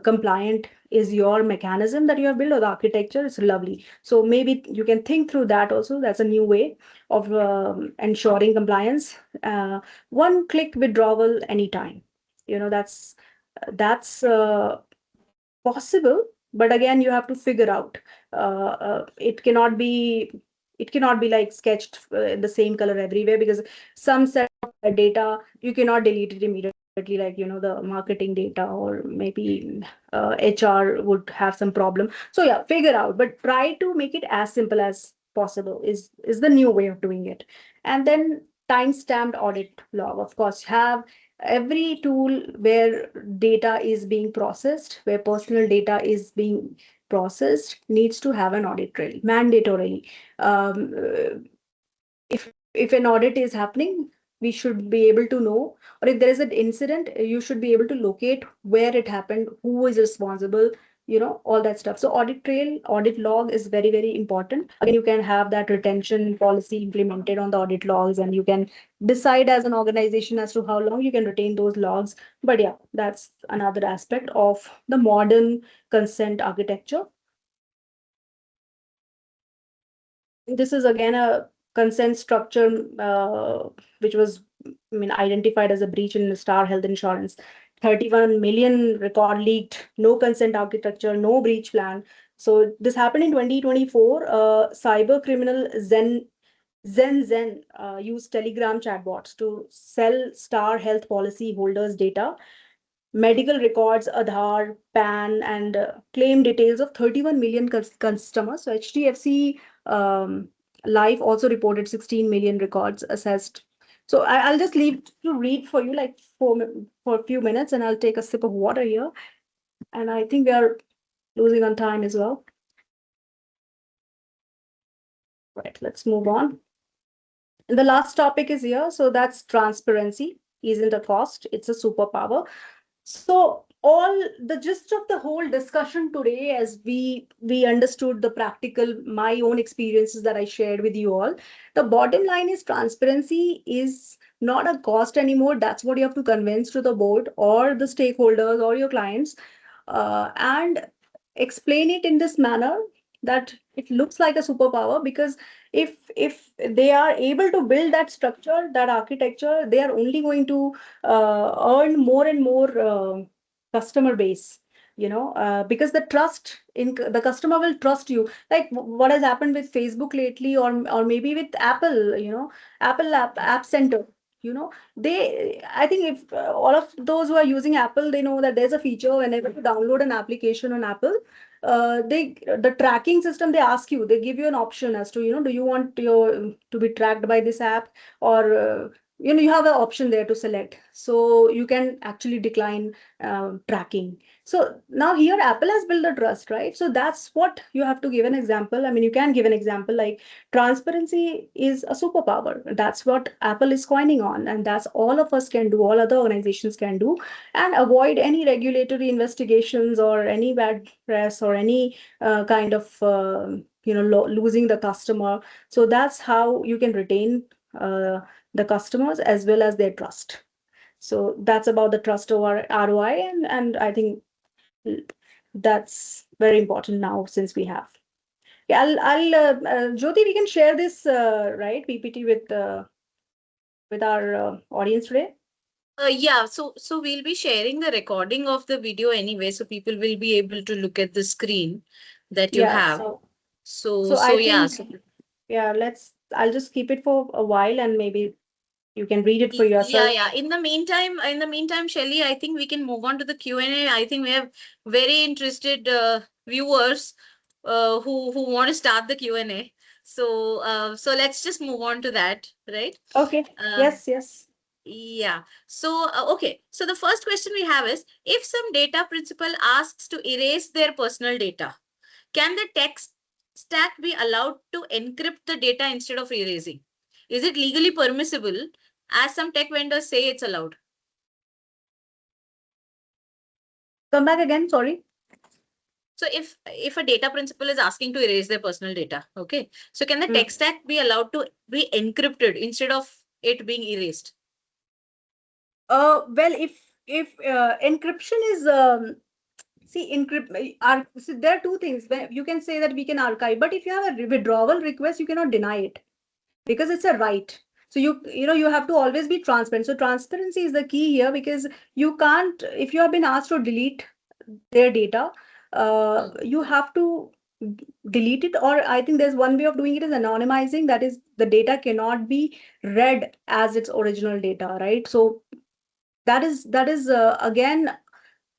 compliant is your mechanism that you have built, or the architecture. It's lovely. So maybe you can think through that also. That's a new way of ensuring compliance. One click withdrawal anytime. That's possible, but again, you have to figure out. It cannot be like sketched in the same color everywhere, because some set of data you cannot delete it immediately, like the marketing data, or maybe HR would have some problem. So yeah, figure out, but try to make it as simple as possible is the new way of doing it. And then time-stamped audit log, of course, have every tool where data is being processed, where personal data is being processed, needs to have an audit trail mandatorily. If an audit is happening, we should be able to know, or if there is an incident, you should be able to locate where it happened, who is responsible, all that stuff. So audit trail, audit log is very, very important. Again, you can have that retention policy implemented on the audit logs, and you can decide as an organization as to how long you can retain those logs. But yeah, that's another aspect of the modern consent architecture. This is again a consent structure, which was, I mean, identified as a breach in Star Health Insurance. 31 million record leaked, no consent architecture, no breach plan. So this happened in 2024. Cyber criminal Zen used Telegram chatbots to sell Star Health policy holders' data, medical records, Aadhaar, PAN, and claim details of 31 million customers. So HDFC Life also reported 16 million records assessed. So I'll just leave to read for you like for a few minutes, and I'll take a sip of water here. And I think we are losing on time as well. Right, let's move on. And the last topic is here. So that's transparency isn't a cost, it's a superpower. So all the gist of the whole discussion today, as we understood the practical, my own experiences that I shared with you all, the bottom line is transparency is not a cost anymore. That's what you have to convince to the board or the stakeholders or your clients, and explain it in this manner that it looks like a superpower, because if they are able to build that structure, that architecture, they are only going to earn more and more customer base, because the trust in the customer will trust you, like what has happened with Facebook lately, or maybe with Apple, Apple app center, I think if all of those who are using Apple, they know that there's a feature whenever you download an application on Apple, the tracking system, they ask you, they give you an option as to, do you want your to be tracked by this app, or you have an option there to select, so you can actually decline tracking. So now here Apple has built the trust, right? So that's what you have to give an example. I mean, you can give an example like transparency is a superpower. That's what Apple is coining on, and that's all of us can do, all other organizations can do, and avoid any regulatory investigations or any bad press or any kind of losing the customer. So that's how you can retain the customers as well as their trust. So that's about the trust over ROI, and I think that's very important now since we have. Yeah, I'll Jyoti, we can share this right PPT with our audience today. Yeah, so we'll be sharing the recording of the video anyway, so people will be able to look at the screen that you Yeah, have. so So I yeah, think, yeah, I'll just keep it for a while, and maybe you can read it for yeah, yourself. yeah. In the meantime, Shaili, I think we can move on to the Q&A. I think we have very interested viewers who want to start the Q&A. So let's just move on to that, right? Okay. Um, Yes, yes. yeah. Okay. So the first question we have is, if some data principal asks to erase their personal data, can the tech stack be allowed to encrypt the data instead of erasing? Is it legally permissible, as some tech vendors say it's allowed? Come back again. Sorry. So if a data principal is asking to erase their personal data, okay, so can the Mm. tech stack be allowed to be encrypted instead of it being erased? Well, if encryption is see encrypt so there are two things. You can say that we can archive, but if you have a withdrawal request, you cannot deny it because it's a right. So you have to always be transparent. So transparency is the key here, because you can't, if you have been asked to delete their data, Hmm. you have to delete it, or I think there's one way of doing it is anonymizing. That is, the data cannot be read as its original data, right? So that is again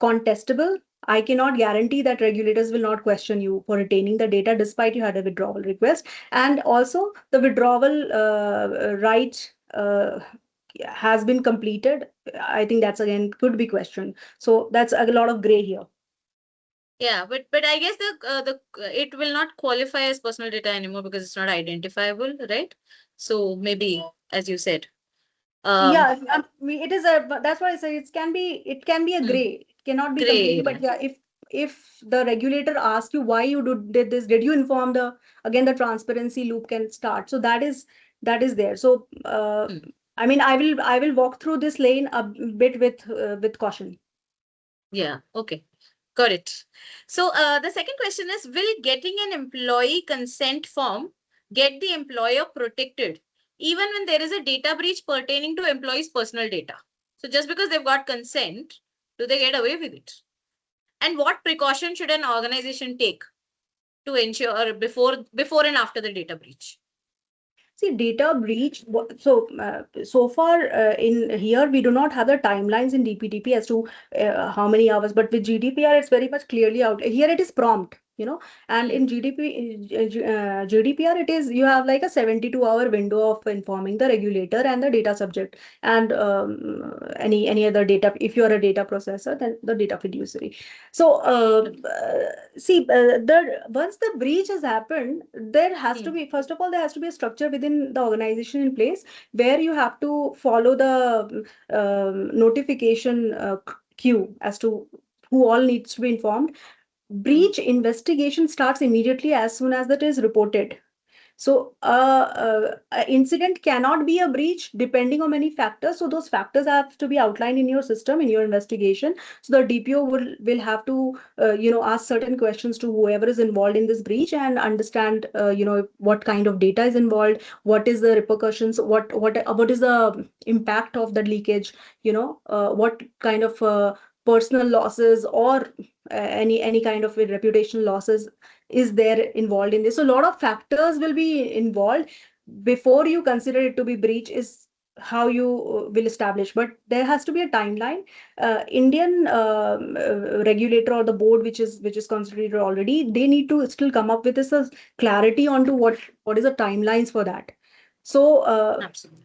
contestable. I cannot guarantee that regulators will not question you for retaining the data despite you had a withdrawal request. And also, the withdrawal right has been completed. I think that's again could be questioned. So that's a lot of gray here. Yeah, but I guess the it will not qualify as personal data anymore because it's not identifiable, right? So maybe, as you said, um, Yeah, I mean, it is a. That's why I say it can be a hmm, gray. It cannot be gray completely. But area. yeah, if the regulator asks you why you did this, did you inform the, again, the transparency loop can start. So that is there. So Hmm. I mean, I will walk through this lane a bit with caution. Yeah, okay. Got it. So the second question is, will getting an employee consent form get the employer protected even when there is a data breach pertaining to employees' personal data? So just because they've got consent, do they get away with it? And what precaution should an organization take to ensure before and after the data breach? See, data breach. So far in here, we do not have the timelines in DPDP as to how many hours, but with GDPR, it's very much clearly out. Here, it is prompt, and in GDPR, it is you have like a 72-hour window of informing the regulator and the data subject and any other data. If you are a data processor, then the data fiduciary. So, see, once the breach has happened, there has to be, first of all, there has to be a structure within the organization in place where you have to follow the notification queue as to who all needs to be informed. Breach investigation starts immediately as soon as that is reported. So, incident cannot be a breach depending on many factors. So, those factors have to be outlined in your system, in your investigation. So, the DPO will have to, ask certain questions to whoever is involved in this breach and understand, what kind of data is involved, what is the repercussions, what is the impact of the leakage, what kind of personal losses or any kind of reputational losses is there involved in this. So a lot of factors will be involved before you consider it to be breach is how you will establish. But there has to be a timeline. Indian regulator or the board, which is considered already, they need to still come up with this clarity onto what is the timelines for that. So Absolutely.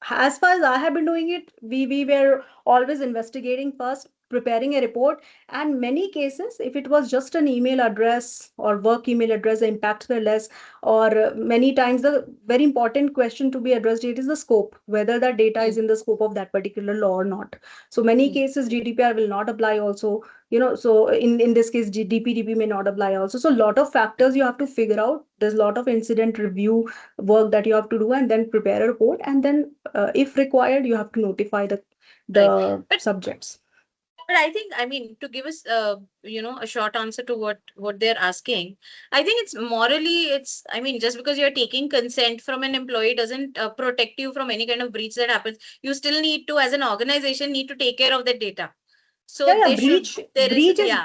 as far as I have been doing it, we were always investigating first, preparing a report, and many cases, if it was just an email address or work email address, the impacts were less. Or many times the very important question to be addressed it is the scope, whether that data is in the scope of that particular law or not. So many cases GDPR will not apply also. So in this case, DPDP may not apply also. So a lot of factors you have to figure out. There's a lot of incident review work that you have to do and then prepare a report, and then if required you have to notify the Right. the But subjects. I think, I mean, to give us, a short answer to what they're asking, I think it's morally, I mean, just because you're taking consent from an employee doesn't protect you from any kind of breach that happens. You still need to, as an organization, need to take care of that data. So Yeah, they should, there is, breach is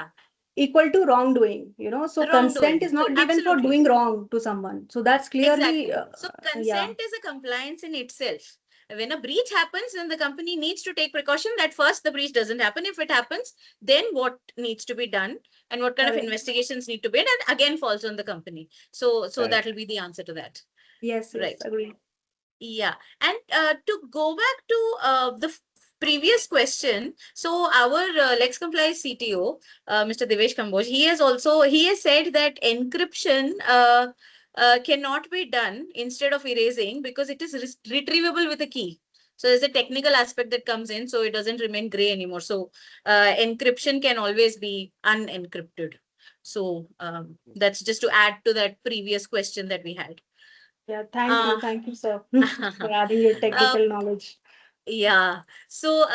equal to wrongdoing, so consent wrongdoing. is not given for Absolutely. doing wrong to someone. So that's clearly Exactly. So yeah. consent is a compliance in itself. When a breach happens, then the company needs to take precaution that first the breach doesn't happen. If it happens, then what needs to be done and what kind of Correct. investigations need to be done again falls on the company. So that Correct. will be the answer to that. Yes, Right. agree. Yeah. And to go back to the previous question, so our Lex Comply CTO, Mr. Devesh Kamboj, he has said that encryption cannot be done instead of erasing because it is retrievable with a key. So there's a technical aspect that comes in, so it doesn't remain gray anymore. So encryption can always be unencrypted. So that's just to add to that previous question that we had. Yeah, Uh, thank you, sir, for adding your uh, technical knowledge. yeah. So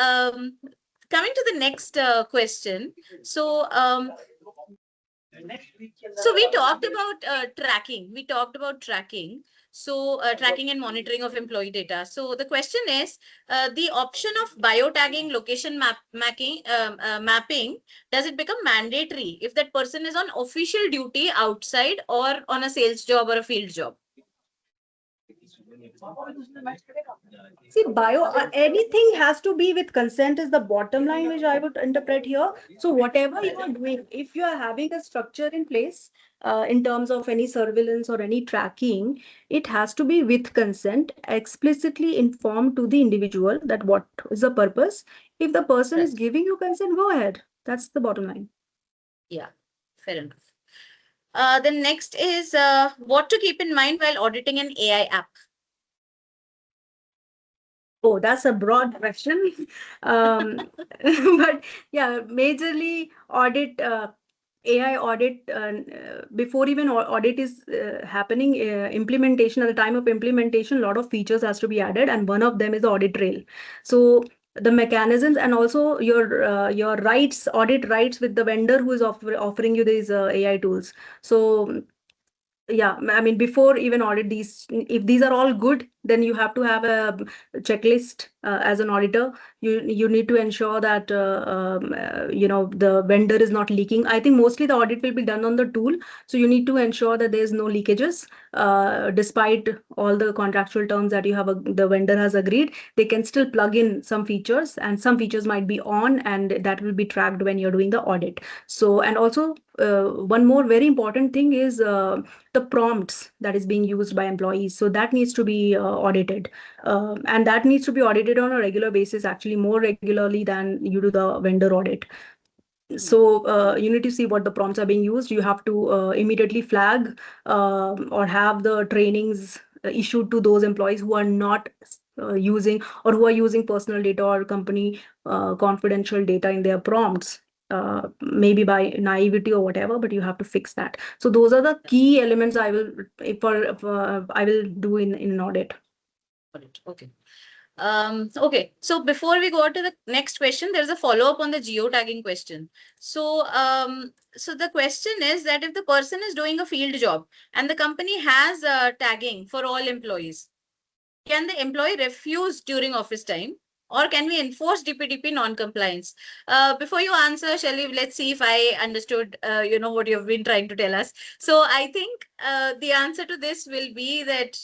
coming to the next question. So we talked about tracking. We talked about tracking. So tracking and monitoring of employee data. So the question is, the option of biotagging, location mapping, does it become mandatory if that person is on official duty outside or on a sales job or a field job? See, anything has to be with consent is the bottom line, which I would interpret here. So whatever you are doing, if you are having a structure in place, in terms of any surveillance or any tracking, it has to be with consent, explicitly informed to the individual that what is the purpose. If the person is Right. giving you consent, go ahead. That's the bottom line. Yeah, fair enough. The next is what to keep in mind while auditing an AI app. Oh, that's a broad question. But yeah, majorly audit, AI audit, before even audit is happening, implementation, at the time of implementation, a lot of features has to be added, and one of them is the audit trail. So the mechanisms and also your rights, audit rights with the vendor who is offering you these AI tools. So yeah, I mean, before even audit these, if these are all good, then you have to have a checklist as an auditor. You need to ensure that the vendor is not leaking. I think mostly the audit will be done on the tool, so you need to ensure that there's no leakages. Despite all the contractual terms that you have, the vendor has agreed, they can still plug in some features, and some features might be on, and that will be tracked when you're doing the audit. So, and also one more very important thing is the prompts that is being used by employees. So that needs to be audited. And that needs to be audited on a regular basis, actually more regularly than you do the vendor audit. So you need to see what the prompts are being used. You have to immediately flag or have the trainings issued to those employees who are not using, or who are using personal data or company confidential data in their prompts, maybe by naivety or whatever, but you have to fix that. So those are the key elements I will, I will do in an audit. Okay. Okay, so before we go to the next question, there's a follow-up on the geotagging question. So the question is that if the person is doing a field job and the company has tagging for all employees, can the employee refuse during office time, or can we enforce DPDP non-compliance? Before you answer, Shaili, let's see if I understood, what you've been trying to tell us. So I think the answer to this will be that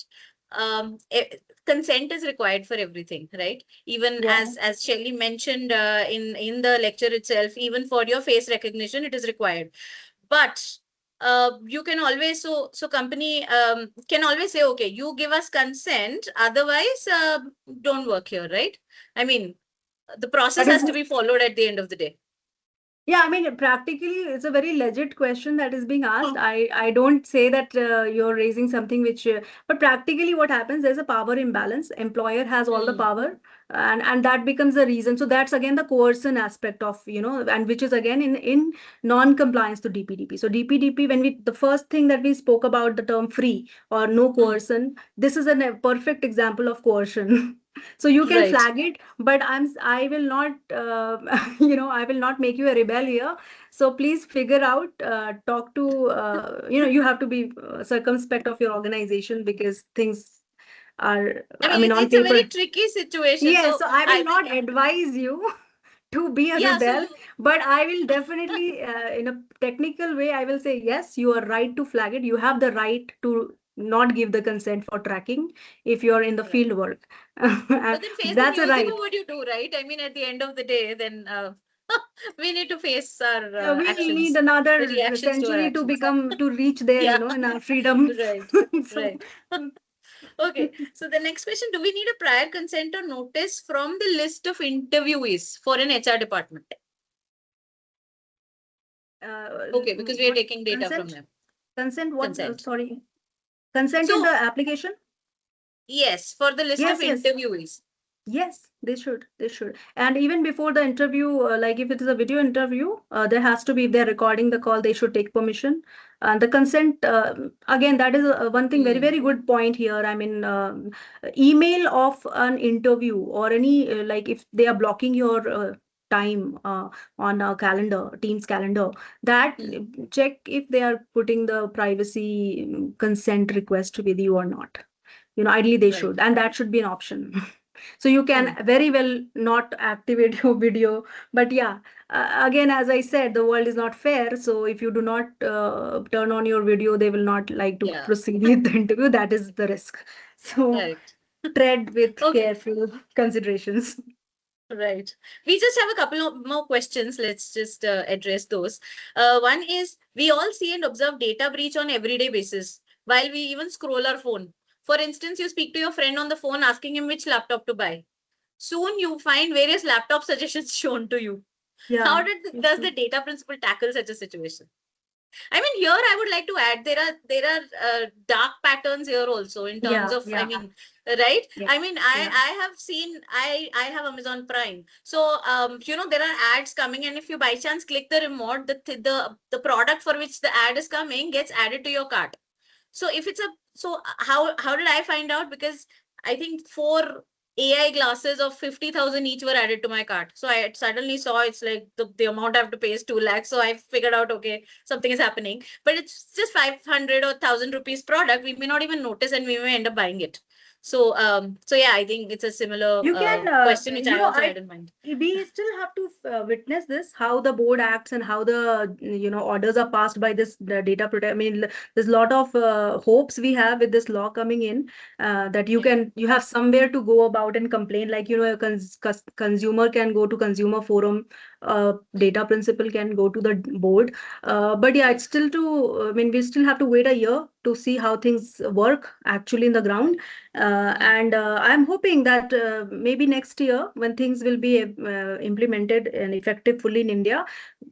consent is required for everything, right? Even Yeah. as Shaili mentioned in the lecture itself, even for your face recognition, it is required. But you can always, so company can always say, okay, you give us consent, otherwise don't work here, right? I mean, the process That has is, to be followed at the end of the day. yeah, I mean, practically, it's a very legit question that is being asked. Mm, I don't say that you're raising something which, but practically what happens, there's a power imbalance. Employer has all the mm, power, and that becomes the reason. So that's again the coercion aspect of, and which is again in non-compliance to DPDP. So DPDP, when we, the first thing that we spoke about, the term free or no mm. coercion, this is a perfect example of coercion. So you can Right. flag it, but I will not, I will not make you a rebel here. So please figure out, talk to, you have to be circumspect of your organization, because things are, I I mean, mean, on it's a very paper. tricky situation. Yes, So so I I will think, not advise you to be a yeah, so rebel, but I will definitely, in a technical way, I will say, yes, you are right to flag it. You have the right to not give the consent for tracking if you're in the right. field work. But then face the That's a music of right. what you do, right? I mean, at the end of the day, then we need to face our We'll need actions, the another reactions to our century to actions. become, to reach there, Yeah, in our freedom. right, So, right. Okay, so the next question, do we need a prior consent or notice from the list of interviewees for an HR department? Okay, because we are what taking data from consent? them. Consent, what? Consent. Sorry. Consent in the So, application? yes, for the list of Yes, yes. interviewees. Yes, they should. They should. And even before the interview, like if it is a video interview, there has to be, if they're recording the call, they should take permission. And the consent, again, that is one thing, very, Hmm, very good point here. I mean, email of an interview, or any, like if they are blocking your time on a calendar, Teams calendar, that hmm, check if they are putting the privacy consent request with you or not. Ideally they right. should, and that should be an option. So you can Hmm, very well not activate your video. But yeah, again, as I said, the world is not fair. So if you do not turn on your video, they will not like to yeah, proceed with the interview. That is the risk. So correct. tread with Okay. careful considerations. Right. We just have a couple of more questions. Let's just address those. One is, we all see and observe data breach on everyday basis while we even scroll our phone. For instance, you speak to your friend on the phone asking him which laptop to buy. Soon you find various laptop suggestions shown to you. Yeah. How does the data principle tackle such a situation? I mean, here I would like to add, there are dark patterns here also in terms Yeah. of, I Yeah. mean, right? Yeah. I mean, I Yeah. I have seen, I have Amazon Prime, so there are ads coming, and if you by chance click the remote, the product for which the ad is coming gets added to your cart. So if it's a, so how did I find out? Because I think four AI glasses of 50,000 each were added to my cart. So I suddenly saw it's like the amount I have to pay is 2 lakhs. So I figured out, okay, something is happening. But it's just 500 or 1,000 rupees product. We may not even notice and we may end up buying it. So yeah, I think it's a similar You can, question which I also I had in mind. we still have to witness this, how the board acts and how the orders are passed by this the data protect. I mean, there's a lot of hopes we have with this law coming in, that Yeah, you have somewhere to go about and complain. Like a consumer can go to consumer forum, data principal can go to the board. But yeah, it's right, still to. I mean, we still have to wait a year to see how things work actually in the ground. And I'm hoping that maybe next year, when things will be implemented and effective fully in India,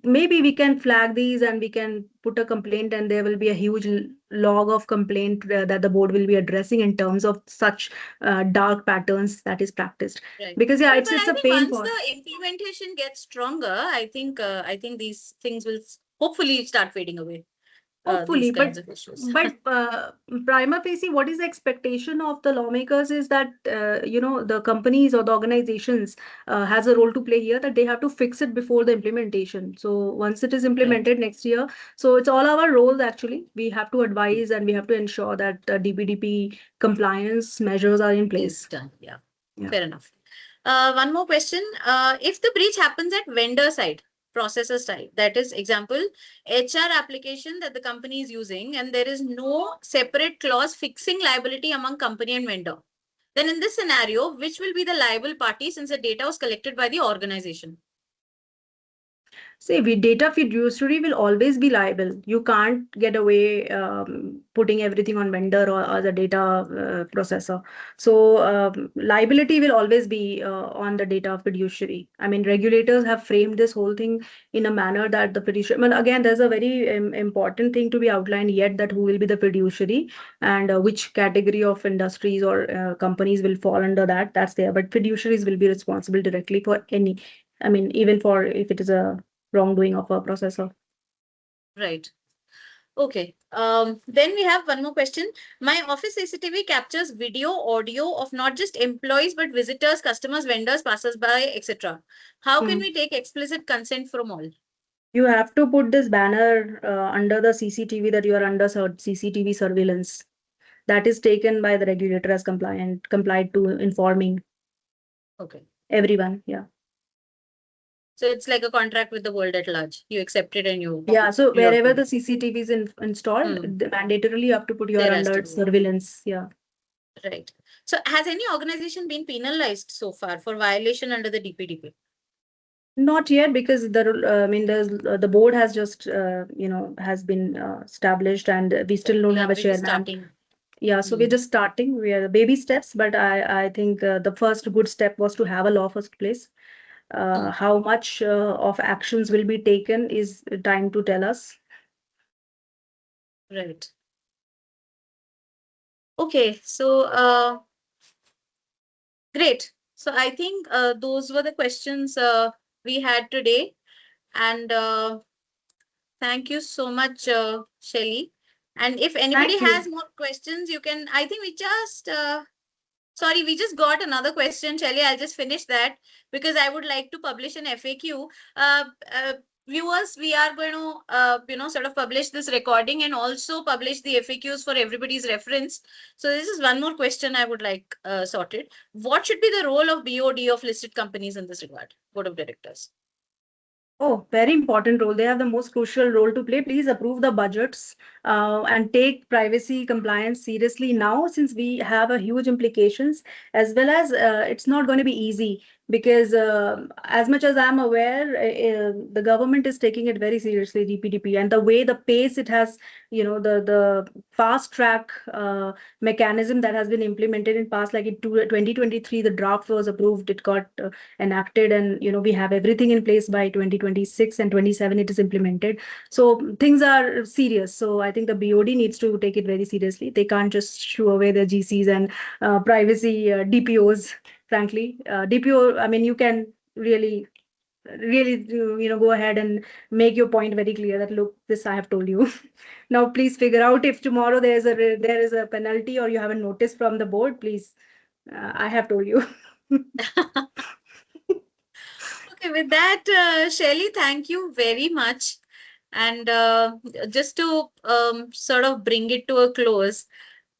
maybe we can flag these and we can put a complaint, and there will be a huge log of complaint that the board will be addressing in terms of such dark patterns that is practiced. right. Because yeah, But it's I a think pain once point. the implementation gets stronger, I think these things will hopefully start fading away. Hopefully, These but kinds of issues. but prima facie, what is the expectation of the lawmakers is that the companies or the organizations has a role to play here, that they have to fix it before the implementation. So once it is Right. implemented next year, so it's all our roles actually. We have to advise and we have to ensure that DPDP compliance measures are in Is place. done. Yeah, Yeah. fair enough. One more question. If the breach happens at vendor side, processor side, that is example, HR application that the company is using, and there is no separate clause fixing liability among company and vendor, then in this scenario, which will be the liable party since the data was collected by the organization? See, data fiduciary will always be liable. You can't get away putting everything on vendor or the data processor. So liability will always be on the data fiduciary. I mean, regulators have framed this whole thing in a manner that the fiduciary. Well, again, there's a very important thing to be outlined yet, that who will be the fiduciary and which category of industries or companies will fall under that. That's there. But fiduciaries will be responsible directly for any. I mean, even for if it is a wrongdoing of a processor. Right. Okay. Then we have one more question. My office CCTV captures video, audio of not just employees, but visitors, customers, vendors, passers-by, etc. How can Mm. we take explicit consent from all? You have to put this banner under the CCTV that you are under CCTV surveillance. That is taken by the regulator as complied to informing Okay. everyone. Yeah. So it's like a contract with the world at large. You accept it and Yeah. So you have wherever to. the CCTV is installed, Hmm. mandatorily you have to put your There has to under be. surveillance. Yeah. Right. So has any organization been penalized so far for violation under the DPDP? Not yet, because I mean, the board has just has been established, and we still don't have Yeah, a we're just chairman. starting. Yeah, so we're Hmm. just starting. We are baby steps, but I think the first good step was to have a law first place. Hmm. How much of actions will be taken is time to tell us. Right. Okay. So great. So I think those were the questions we had today. And thank you so much, Shelly. And if anybody Thank you. has more questions, you can, I think we just, sorry, we just got another question, Shelly. I'll just finish that because I would like to publish an FAQ. Uh, uh, Viewers, we are going to, sort of publish this recording and also publish the FAQs for everybody's reference. So this is one more question I would like sorted. What should be the role of BOD of listed companies in this regard? Board of Directors. Oh, very important role. They have the most crucial role to play. Please approve the budgets and take privacy compliance seriously now, since we have a huge implications, as well as it's not going to be easy, because as much as I'm aware, the government is taking it very seriously, DPDP, and the way the pace it has, the fast track mechanism that has been implemented in past, like in 2023, the draft was approved, it got enacted, and we have everything in place by 2026 and 27 it is implemented. So things are serious. So I think the BOD needs to take it very seriously. They can't just shoo away the GCs and privacy DPOs. Frankly, DPO, I mean, you can really go ahead and make your point very clear that, look, this I have told you. Now please figure out, if tomorrow there is a penalty or you have a notice from the board, please, I have told you. Okay, with that, Shaili, thank you very much. And just to sort of bring it to a close,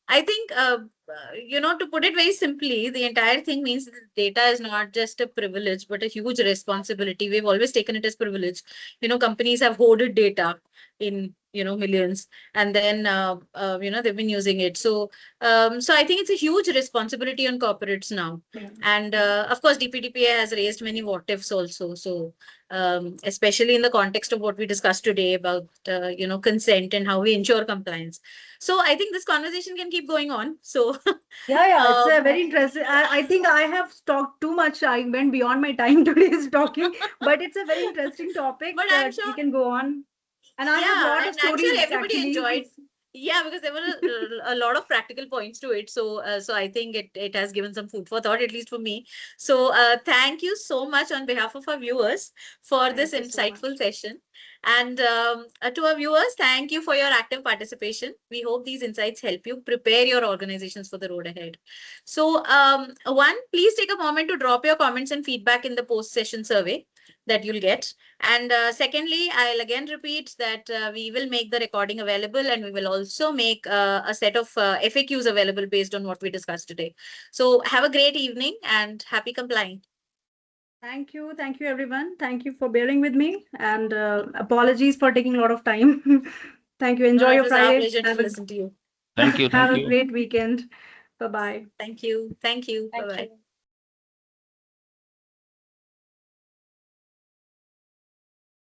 I think, to put it very simply, the entire thing means that data is not just a privilege, but a huge responsibility. We've always taken it as privilege. Companies have hoarded data in, millions, and then, they've been using it. So I think it's a huge responsibility on corporates now. And of course, DPDPA has raised many what ifs also. So, especially in the context of what we discussed today about, consent and how we ensure compliance. So I think this conversation can keep going on. So Yeah, it's a um, very interesting. I think I have talked too much. I went beyond my time today's talking, but it's a very interesting topic. but I'm We sure, can go on, and I have a yeah, lot and of I'm sure stories everybody actually. enjoyed. It's Yeah, because there were a lot of practical points to it. So I think it has given some food for thought, at least for me. So thank you so much on behalf of our viewers for this thank you so insightful much. session. And to our viewers, thank you for your active participation. We hope these insights help you prepare your organizations for the road ahead. So one, please take a moment to drop your comments and feedback in the post-session survey that you'll get. And secondly, I'll again repeat that we will make the recording available, and we will also make a set of FAQs available based on what we discussed today. So have a great evening and happy complying. Thank you, everyone. Thank you for bearing with me, and apologies for taking a lot of time. Thank you. No, Enjoy it your was our Friday. pleasure to listen to you. Thank you. Have Thank a you. great weekend. Bye bye. Thank you. Thank you. Thank Bye-bye. you.